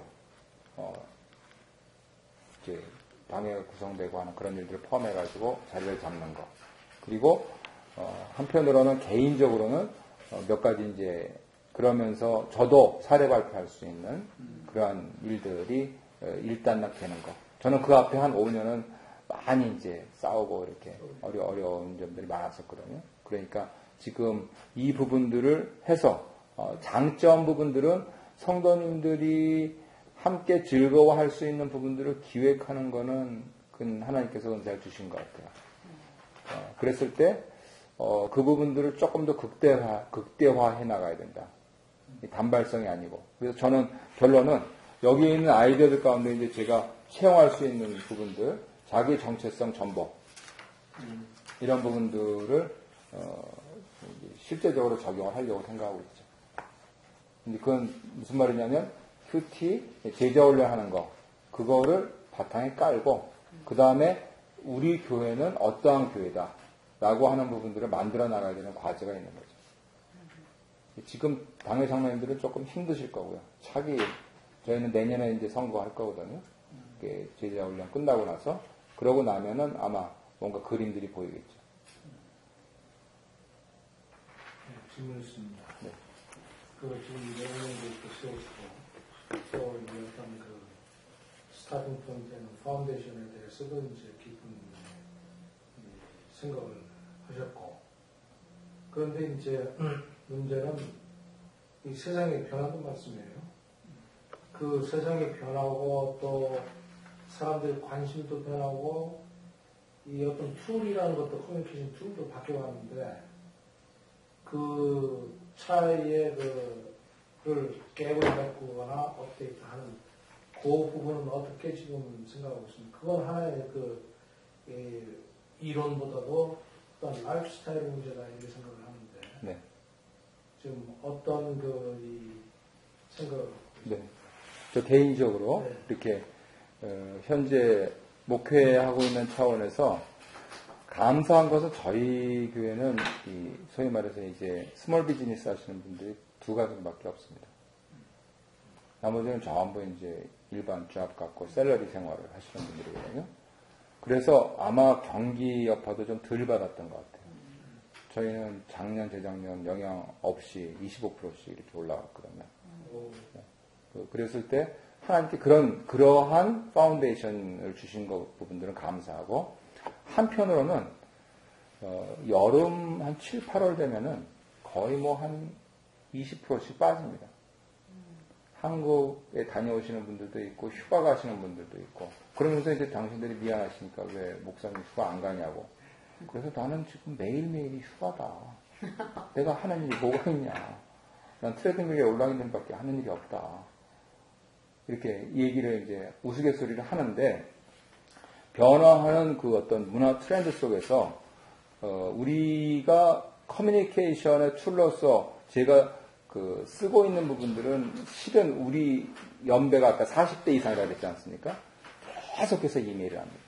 이제 당회가 구성되고 하는 그런 일들을 포함해가지고 자리를 잡는 거. 그리고 한편으로는 개인적으로는 몇 가지 이제 그러면서 저도 사례 발표할 수 있는 그러한 일들이 일단락되는 거. 저는 그 앞에 한 5년은 많이 이제 싸우고 이렇게 어려운 점들이 많았었거든요. 그러니까 지금 이 부분들을 해서 장점 부분들은 성도님들이 함께 즐거워할 수 있는 부분들을 기획하는 거는 그 하나님께서 은사를 주신 것 같아요. 그랬을 때 그 부분들을 조금 더 극대화해 나가야 된다. 단발성이 아니고. 그래서 저는 결론은 여기에 있는 아이디어들 가운데 이제 제가 채용할 수 있는 부분들, 자기 정체성 전복 이런 부분들을 실제적으로 적용을 하려고 생각하고 있죠. 근데 그건 무슨 말이냐면 큐티 제자 훈련하는 거 그거를 바탕에 깔고 그 다음에 우리 교회는 어떠한 교회다 라고 하는 부분들을 만들어 나가야 되는 과제가 있는 거죠. 지금 당회 장로님들은 조금 힘드실 거고요. 차기 저희는 내년에 이제 선거할 거거든요. 제자 훈련 끝나고 나서 그러고 나면은 아마 뭔가 그림들이 보이겠죠. 네, 질문 있습니다. 네. 그 지금 내용도 이렇게 세우시고 또 이제 어떤 그 스타팅 포인트는 파운데이션에 대해서도 이제 깊은 생각을 하셨고 그런데 이제 문제는 이 세상의 변화도 말씀이에요. 그 세상의 변화고 또 사람들의 관심도 변하고 이 어떤 툴이라는 것도 커뮤니케이션 툴도 바뀌어가는데 그 차이의 그걸 깨고 메꾸거나 업데이트하는 그 부분은 어떻게 지금 생각하고 있습니까? 그건 하나의 이론보다도 어떤 라이프 스타일 문제다 이렇게 생각을 하는데 네. 지금 어떤 이 생각을 네. 저 개인적으로 네. 이렇게 현재 목회하고 있는 차원에서 감사한 것은 저희 교회는 이 소위 말해서 이제 스몰 비즈니스 하시는 분들이 두 가지밖에 없습니다. 나머지는 전부 이제 일반 잡 갖고 샐러리 생활을 하시는 분들이거든요. 그래서 아마 경기 여파도 좀 덜 받았던 것 같아요. 저희는 작년, 재작년 영향 없이 25%씩 이렇게 올라갔거든요. 그랬을 때 하나님께 그러한 파운데이션을 주신 부분들은 감사하고 한편으로는 여름 한 7, 8월 되면은 거의 뭐 한 20%씩 빠집니다. 한국에 다녀오시는 분들도 있고 휴가 가시는 분들도 있고 그러면서 이제 당신들이 미안하시니까 왜 목사님 휴가 안 가냐고. 그래서 나는 지금 매일매일이 휴가다. 내가 하는 일이 뭐가 있냐. 난 트레드밀에 올라 있는 밖에 하는 일이 없다. 이렇게 얘기를 이제 우스갯소리를 하는데 변화하는 그 어떤 문화 트렌드 속에서 우리가 커뮤니케이션의 툴로서 제가 쓰고 있는 부분들은 실은 우리 연배가 아까 40대 이상이라고 그랬지 않습니까? 계속해서 이메일을 합니다.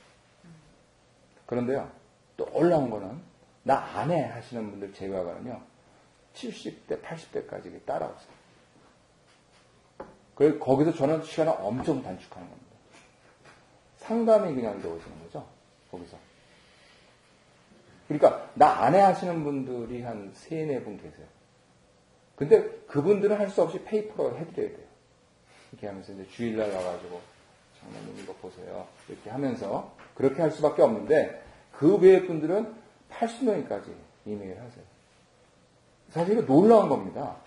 그런데요, 또 올라온 거는 나 안 해 하시는 분들 제외하고는요, 70대, 80대까지 따라오세요. 그래서 거기서 저는 시간을 엄청 단축하는 겁니다. 상담이 그냥 이루어지는 거죠, 거기서. 그러니까 나 안 해 하시는 분들이 한 3, 4분 계세요. 근데 그분들은 할 수 없이 페이퍼로 해드려야 돼요. 이렇게 하면서 이제 주일날 와가지고 장로님 이거 보세요. 이렇게 하면서 그렇게 할 수밖에 없는데 그 외의 분들은 80명까지 이메일 하세요. 사실 이거 놀라운 겁니다.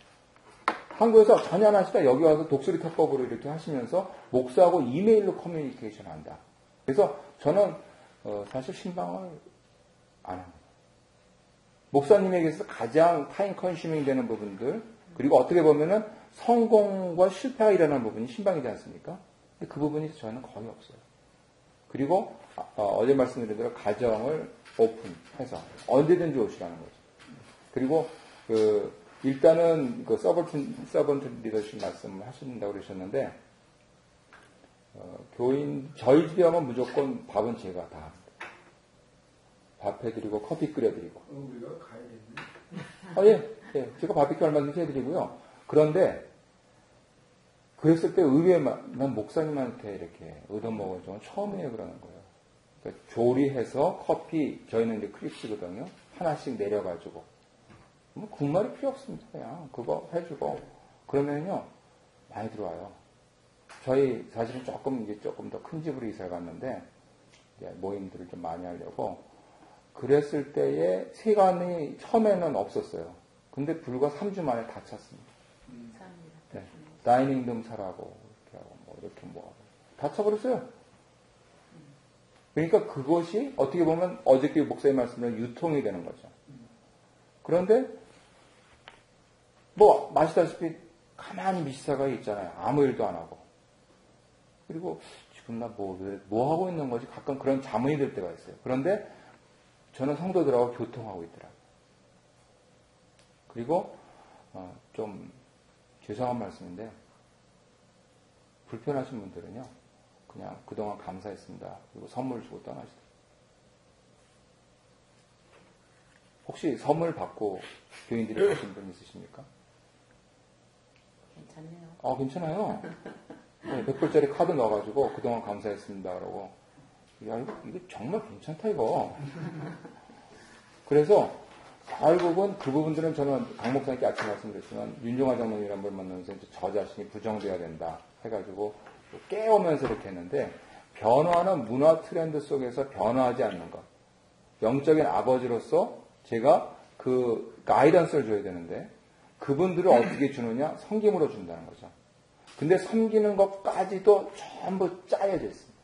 한국에서 전혀 안 하시다 여기 와서 독수리 탑법으로 이렇게 하시면서 목사하고 이메일로 커뮤니케이션 한다. 그래서 저는 사실 신방을 안 합니다. 목사님에게서 가장 타임 컨슈밍 되는 부분들, 그리고 어떻게 보면은 성공과 실패가 일어나는 부분이 신방이지 않습니까? 근데 그 부분이 저는 거의 없어요. 그리고 어제 말씀드린 대로 가정을 오픈해서 언제든지 오시라는 거죠. 그리고 일단은 서번트 리더십 말씀을 하신다고 그러셨는데 교인 저희 집에 오면 무조건 밥은 제가 다 합니다. 밥 해드리고 커피 끓여드리고. 우리가 가야겠네. 예. 제가 바비큐 얼마든지 해드리고요. 그런데 그랬을 때 의외에 난 목사님한테 이렇게 얻어먹은 적은 처음이에요 그러는 거예요. 그러니까 조리해서 커피 저희는 이제 크립스거든요. 하나씩 내려가지고 뭐 국말이 필요 없습니다. 그냥 그거 해주고 그러면요 많이 들어와요. 저희 사실은 조금 더 큰 집으로 이사를 갔는데 모임들을 좀 많이 하려고 그랬을 때에 세간이 처음에는 없었어요. 근데 불과 3주 만에 다 찼습니다. 네. 다이닝 룸 사라고 이렇게 하고 뭐 다 차버렸어요. 그러니까 그것이 어떻게 보면 어저께 목사님 말씀대로 유통이 되는 거죠. 그런데 뭐 마시다시피 가만히 미시사가 있잖아요. 아무 일도 안 하고. 그리고 지금 나 뭐 하고 있는 거지? 가끔 그런 자문이 들 때가 있어요. 그런데 저는 성도들하고 교통하고 있더라고요. 그리고 좀 죄송한 말씀인데 불편하신 분들은요. 그냥 그동안 감사했습니다. 그리고 선물 주고 떠나시더라고요. 혹시 선물 받고 교인들이 오신 분 있으십니까? 괜찮네요. 괜찮아요. 네, 100불짜리 카드 넣어가지고 그동안 감사했습니다. 그러고 야, 이거 정말 괜찮다, 이거. 그래서 결국은 그 부분들은 저는 강 목사님께 아침에 말씀드렸지만 윤종화 장로님이란 분 만나면서 이제 저 자신이 부정돼야 된다 해가지고 깨우면서 이렇게 했는데 변화는 문화 트렌드 속에서 변화하지 않는 것. 영적인 아버지로서 제가 그 가이던스를 줘야 되는데 그분들을 어떻게 주느냐? 섬김으로 준다는 거죠. 근데 섬기는 것까지도 전부 짜여져 있습니다.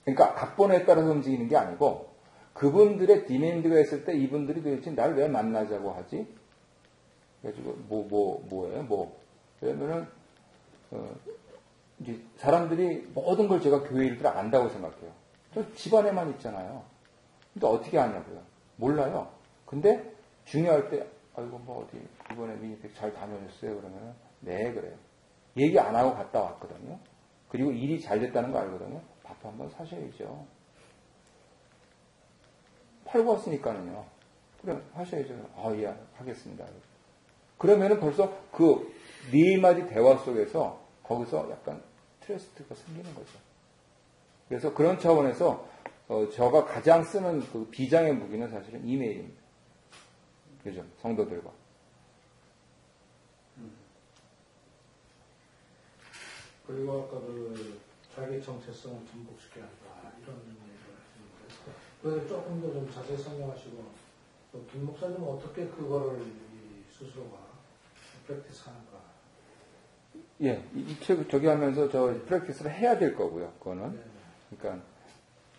그러니까 각본에 따라서 움직이는 게 아니고 그분들의 디맨드가 있을 때 이분들이 도대체 나를 왜 만나자고 하지? 그래가지고 뭐예요? 왜냐면은 이제 사람들이 모든 걸 제가 교회 일들을 안다고 생각해요. 저 집안에만 있잖아요. 근데 어떻게 아냐고요? 몰라요. 근데 중요할 때 아이고 어디 이번에 미니팩 잘 다녀오셨어요? 그러면은 네 그래요. 얘기 안 하고 갔다 왔거든요. 그리고 일이 잘 됐다는 거 알거든요. 밥 한번 사셔야죠. 팔고 왔으니까는요. 그래 하셔야죠. 예 하겠습니다. 그러면은 벌써 그 네 마디 대화 속에서 거기서 약간 트러스트가 생기는 거죠. 그래서 그런 차원에서 저가 가장 쓰는 그 비장의 무기는 사실은 이메일입니다. 그죠? 성도들과. 그리고 아까 그 자기 정체성을 전복시켜야 한다 이런 얘기를 하시는데 조금 더 좀 자세히 설명하시고 김 목사님은 어떻게 그거를 스스로가 프랙티스 하는가? 예, 저기 하면서 저 프랙티스를 해야 될 거고요. 그거는. 네. 그러니까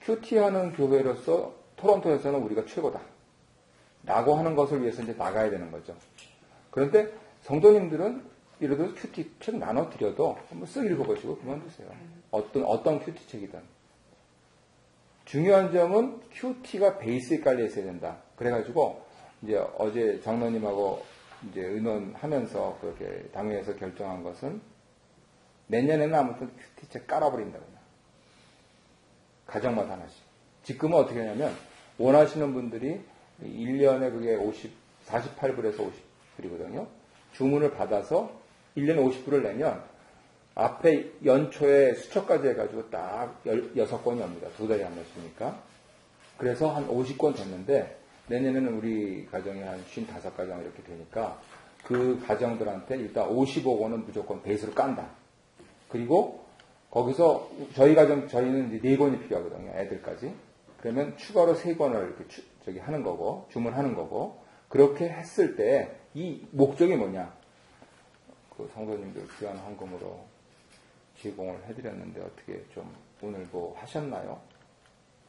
큐티하는 교회로서 토론토에서는 우리가 최고다. 라고 하는 것을 위해서 이제 나가야 되는 거죠. 그런데 성도님들은 예를 들어서 큐티 책 나눠드려도 한번 쓱 읽어보시고 그만두세요. 어떤 큐티 책이든. 중요한 점은 큐티가 베이스에 깔려 있어야 된다. 그래가지고 이제 어제 장로님하고 이제 의논하면서 그렇게 당회에서 결정한 것은 내년에는 아무튼 큐티 책 깔아버린다. 그냥. 가정마다 하나씩. 지금은 어떻게 하냐면 원하시는 분들이 1년에 그게 48불에서 50불이거든요. 주문을 받아서 1년에 50불을 내면 앞에 연초에 수초까지 해가지고 딱 6권이 옵니다. 2달에 한 번씩이니까. 그래서 한 50권 됐는데 내년에는 우리 가정이 한 55가정 이렇게 되니까 그 가정들한테 일단 55권은 무조건 베이스로 깐다. 그리고 거기서 저희는 이제 4권이 필요하거든요. 애들까지. 그러면 추가로 3권을 이렇게 하는 거고, 주문하는 거고, 그렇게 했을 때 이 목적이 뭐냐? 그 성도님들 귀한 헌금으로 제공을 해드렸는데 어떻게 좀 오늘 뭐 하셨나요?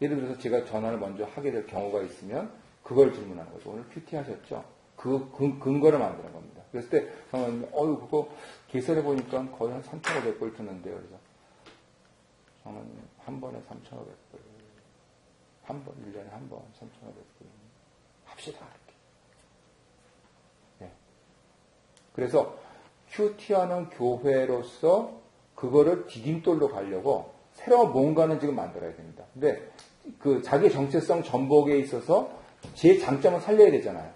예를 들어서 제가 전화를 먼저 하게 될 경우가 있으면 그걸 질문하는 거죠. 오늘 큐티 하셨죠? 그 근거를 만드는 겁니다. 그랬을 때 성도님, 그거 계산해보니까 거의 한 3,500불 드는데요. 그래서 성도님, 한 번에 3,500불. 한 번, 1년에 한 번, 3,500불. 합시다. 이렇게. 네. 그래서 큐티하는 교회로서 그거를 디딤돌로 가려고 새로운 뭔가는 지금 만들어야 됩니다. 근데 그 자기 정체성 전복에 있어서 제 장점을 살려야 되잖아요.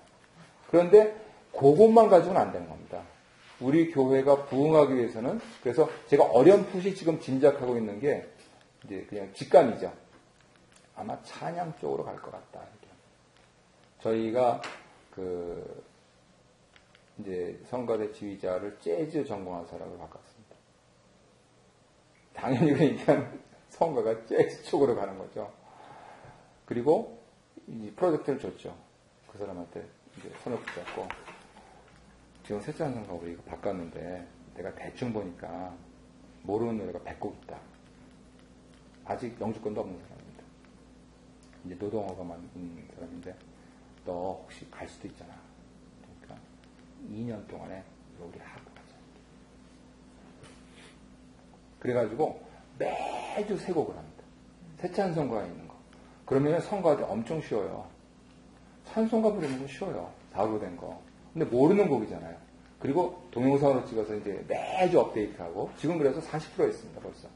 그런데 그것만 가지고는 안 되는 겁니다. 우리 교회가 부흥하기 위해서는 그래서 제가 어렴풋이 지금 짐작하고 있는 게 이제 그냥 직감이죠. 아마 찬양 쪽으로 갈 것 같다. 이렇게. 저희가 이제 성가대 지휘자를 재즈 전공한 사람을 바꿨습니다. 당연히 그러니까 성가가 재즈 쪽으로 가는 거죠. 그리고 이 프로젝트를 줬죠. 그 사람한테 이제 손을 붙잡고 지금 셋째 성가 우리가 바꿨는데 내가 대충 보니까 모르는 노래가 100곡 있다. 아직 영주권도 없는 사람입니다. 이제 노동허가만 있는 사람인데 너 혹시 갈 수도 있잖아. 그러니까 2년 동안에 우리 하고 가자. 그래가지고 매주 세 곡을 합니다. 새 찬송가에 있는 거. 그러면 성가도 엄청 쉬워요. 찬송가 부르는 건 쉬워요. 다루된 거. 근데 모르는 곡이잖아요. 그리고 동영상으로 찍어서 이제 매주 업데이트하고 지금 그래서 40% 있습니다. 벌써.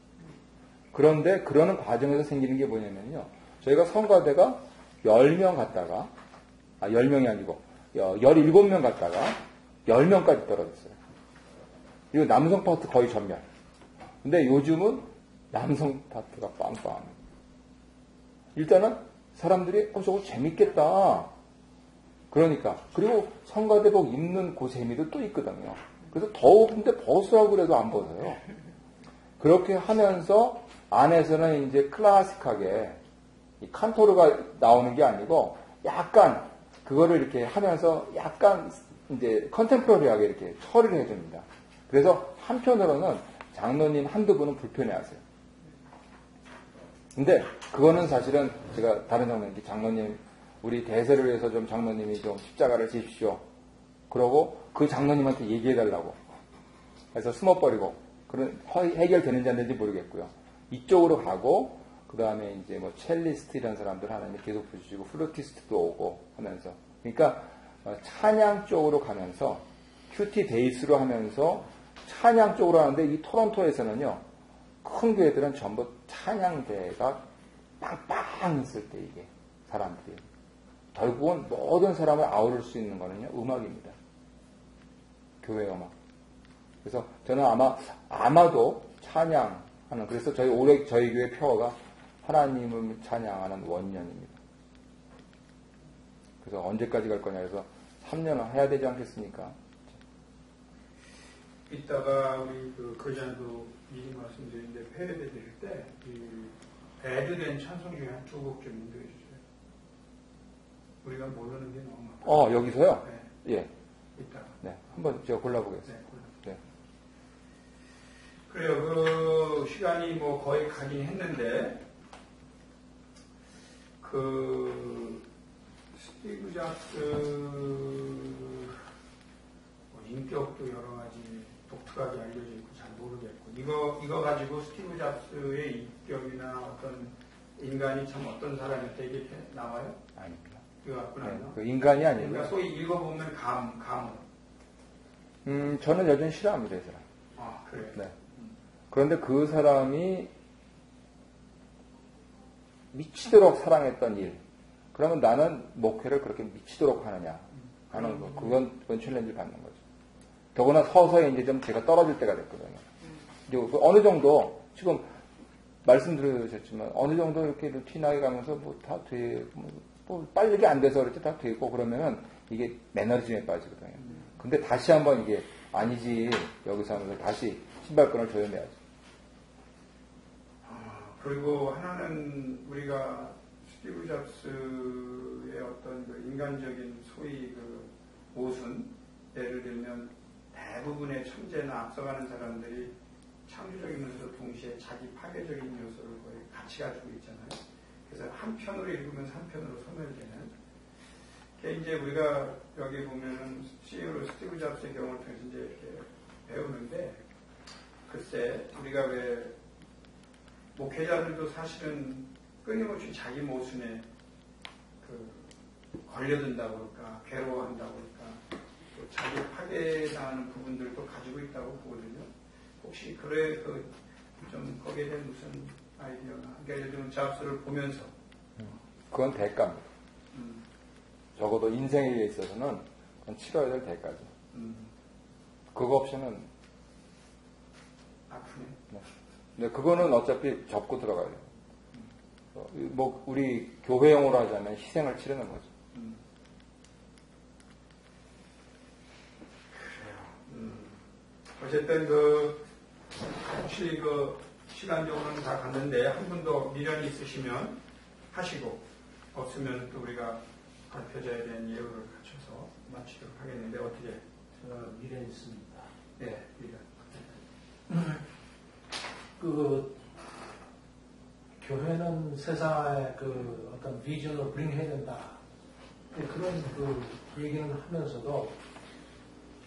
그런데 그러는 과정에서 생기는 게 뭐냐면요. 저희가 성가대가 10명 갔다가 10명이 아니고 17명 갔다가 10명까지 떨어졌어요. 그리고 남성 파트 거의 전멸. 근데 요즘은 남성 파트가 빵빵. 일단은 사람들이 저거 재밌겠다. 그러니까 그리고 성가대복 입는 그 재미도 또 있거든요. 그래서 더운데 벗으라고 그래도 안 벗어요. 그렇게 하면서 안에서는 이제 클래식하게 이 칸토르가 나오는 게 아니고 약간 그거를 이렇게 하면서 약간 이제 컨템포러리하게 이렇게 처리를 해줍니다. 그래서 한편으로는 장로님 한두 분은 불편해하세요. 근데 그거는 사실은 제가 다른 장로님 우리 대세를 위해서 좀 장로님이 좀 십자가를 지십시오. 그러고 그 장로님한테 얘기해달라고. 그래서 숨어버리고 그런 해결되는지 안 되는지 모르겠고요. 이쪽으로 가고 그 다음에 이제 뭐 첼리스트 이런 사람들 하나님이 계속 부르시고 플루티스트도 오고 하면서 그러니까 찬양 쪽으로 가면서 큐티 베이스로 하면서 찬양 쪽으로 하는데 이 토론토에서는요 큰 교회들은 전부 찬양대가 빵빵 있을 때 이게 사람들이 결국은 모든 사람을 아우를 수 있는 거는요 음악입니다. 교회 음악. 그래서 저는 아마도 찬양하는 그래서 올해 저희 교회 표어가 하나님을 찬양하는 원년입니다. 그래서 언제까지 갈 거냐 해서 3년은 해야 되지 않겠습니까? 이따가 우리 그 거장도 미리 말씀드렸는데 회례 드릴 때 애드된 찬송 중에 한 2곡 좀 인도해 주세요. 우리가 모르는 게 너무 많아요. 여기서요? 네. 예. 이따가. 네. 한번 제가 골라보겠습니다. 네. 그래요. 그 시간이 뭐 거의 가긴 했는데 그 스티브 잡스 인격도 여러 가지 독특하게 알려져 있고 잘 모르겠고 이거 가지고 스티브 잡스의 인격이나 어떤 인간이 참 어떤 사람이었다 이게 나와요? 아닙니다. 이거 갖고는 안 나와? 그 인간이 아니고요. 그러니까 소위 읽어보면 감은. 저는 여전히 싫어합니다, 이 사람. 아, 그래요? 네. 그런데 그 사람이 미치도록 사랑했던 일. 그러면 나는 목회를 그렇게 미치도록 하느냐 하는 거. 그건 챌린지를 받는 거죠. 더구나 서서히 이제 좀 제가 떨어질 때가 됐거든요. 이제 어느 정도 지금 말씀드렸지만 어느 정도 이렇게 루틴하게 가면서 뭐 다 되고 뭐 빨리 안 돼서 그렇지 다 되고 그러면은 이게 매너리즘에 빠지거든요. 근데 다시 한번 이게 아니지 여기서 하면서 다시 신발끈을 조여내야지. 그리고 하나는 우리가 스티브 잡스의 어떤 그 인간적인 소위 그 모순, 예를 들면 대부분의 천재나 앞서가는 사람들이 창조적이면서 동시에 자기 파괴적인 요소를 거의 같이 가지고 있잖아요. 그래서 한편으로 읽으면서 한편으로 소멸되는. 이제 우리가 여기 보면은 스티브 잡스의 경우를 통해서 이제 이렇게 배우는데, 글쎄 우리가 왜 목회자들도 사실은 끊임없이 자기 모순에 걸려든다고 그럴까, 괴로워한다고 그럴까, 또 자기 파괴당하는 부분들도 가지고 있다고 보거든요. 혹시 좀 거기에 대한 무슨 아이디어나, 그러니까 예를 들면 잡스를 보면서 그건 대가입니다. 적어도 인생에 있어서는 그건 치러야 될 대가죠. 그거 없이는 아프네. 네, 그거는 어차피 접고 들어가야 돼요. 뭐 우리 교회용어로 하자면 희생을 치르는 거죠. 그래요. 어쨌든 혹시 시간적으로는 다 갔는데 한 분 더 미련이 있으시면 하시고 없으면 또 우리가 발표자에 대한 예우를 갖춰서 마치도록 하겠는데 어떻게? 제가 미래 있습니다. 네, 미련. 교회는 세상에 어떤 비전을 브링해야 된다. 그런 얘기는 하면서도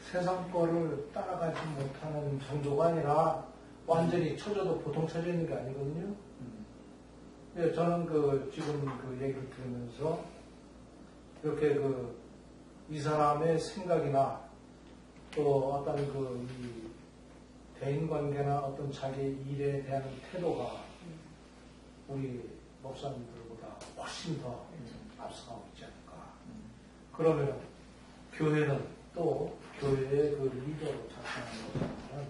세상 거를 따라가지 못하는 정도가 아니라 완전히 처져도 보통 처져 있는 게 아니거든요. 네, 저는 지금 얘기를 들으면서 이렇게 이 사람의 생각이나 또 어떤 이 대인관계나 어떤 자기 일에 대한 태도가 우리 목사님들보다 훨씬 더 앞서가고 있지 않을까. 그러면 교회는 또 교회의 리더로 작성하는 것은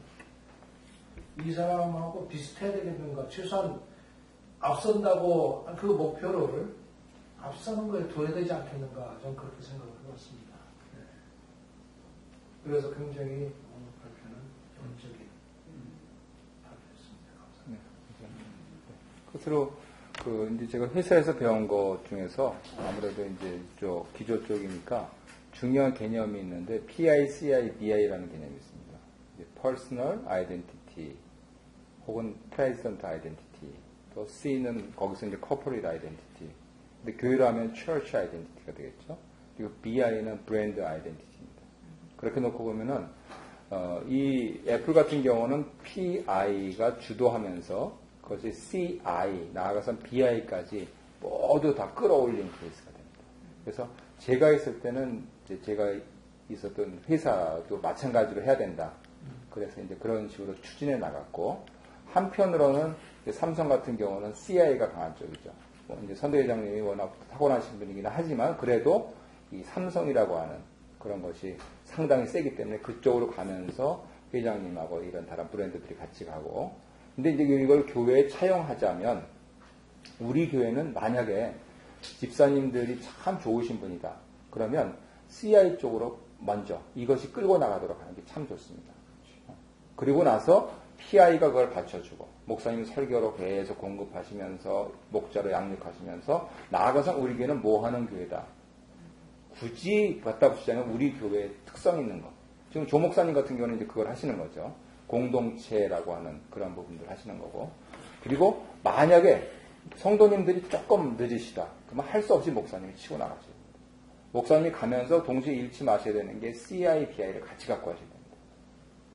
이 사람하고 비슷해야 되겠는가, 최소한 앞선다고 그 목표를 앞서는 거에 둬야 되지 않겠는가, 저는 그렇게 생각을 해봤습니다. 네. 그래서 굉장히 오늘 발표는 영적인 발표였습니다. 감사합니다. 끝으로 이제 제가 회사에서 배운 것 중에서 아무래도 이제 기조 쪽이니까 중요한 개념이 있는데 PICI, BI라는 개념이 있습니다. Personal Identity 혹은 Present Identity. 또 C는 거기서 이제 Corporate Identity. 근데 교회로 하면 Church Identity가 되겠죠. 그리고 BI는 Brand Identity입니다. 그렇게 놓고 보면은 이 애플 같은 경우는 PI가 주도하면서 그것이 CI, 나아가선 BI까지 모두 다 끌어올린 케이스가 됩니다. 그래서 제가 있을 때는 이제 제가 있었던 회사도 마찬가지로 해야 된다. 그래서 이제 그런 식으로 추진해 나갔고, 한편으로는 삼성 같은 경우는 CI가 강한 쪽이죠. 뭐 이제 선대 회장님이 워낙 타고나신 분이긴 하지만 그래도 이 삼성이라고 하는 그런 것이 상당히 세기 때문에 그쪽으로 가면서 회장님하고 이런 다른 브랜드들이 같이 가고, 근데 이제 이걸 교회에 차용하자면 우리 교회는 만약에 집사님들이 참 좋으신 분이다. 그러면 CI 쪽으로 먼저 이것이 끌고 나가도록 하는 게 참 좋습니다. 그리고 나서 PI가 그걸 받쳐주고 목사님 설교로 계속 공급하시면서 목자로 양육하시면서 나아가서 우리 교회는 뭐 하는 교회다. 굳이 갖다 붙이자면 우리 교회의 특성 있는 것. 지금 조 목사님 같은 경우는 이제 그걸 하시는 거죠. 공동체라고 하는 그런 부분들 하시는 거고. 그리고 만약에 성도님들이 조금 늦으시다. 그러면 할 수 없이 목사님이 치고 나가셔야 됩니다. 목사님이 가면서 동시에 잃지 마셔야 되는 게 CI, BI를 같이 갖고 하셔야 됩니다.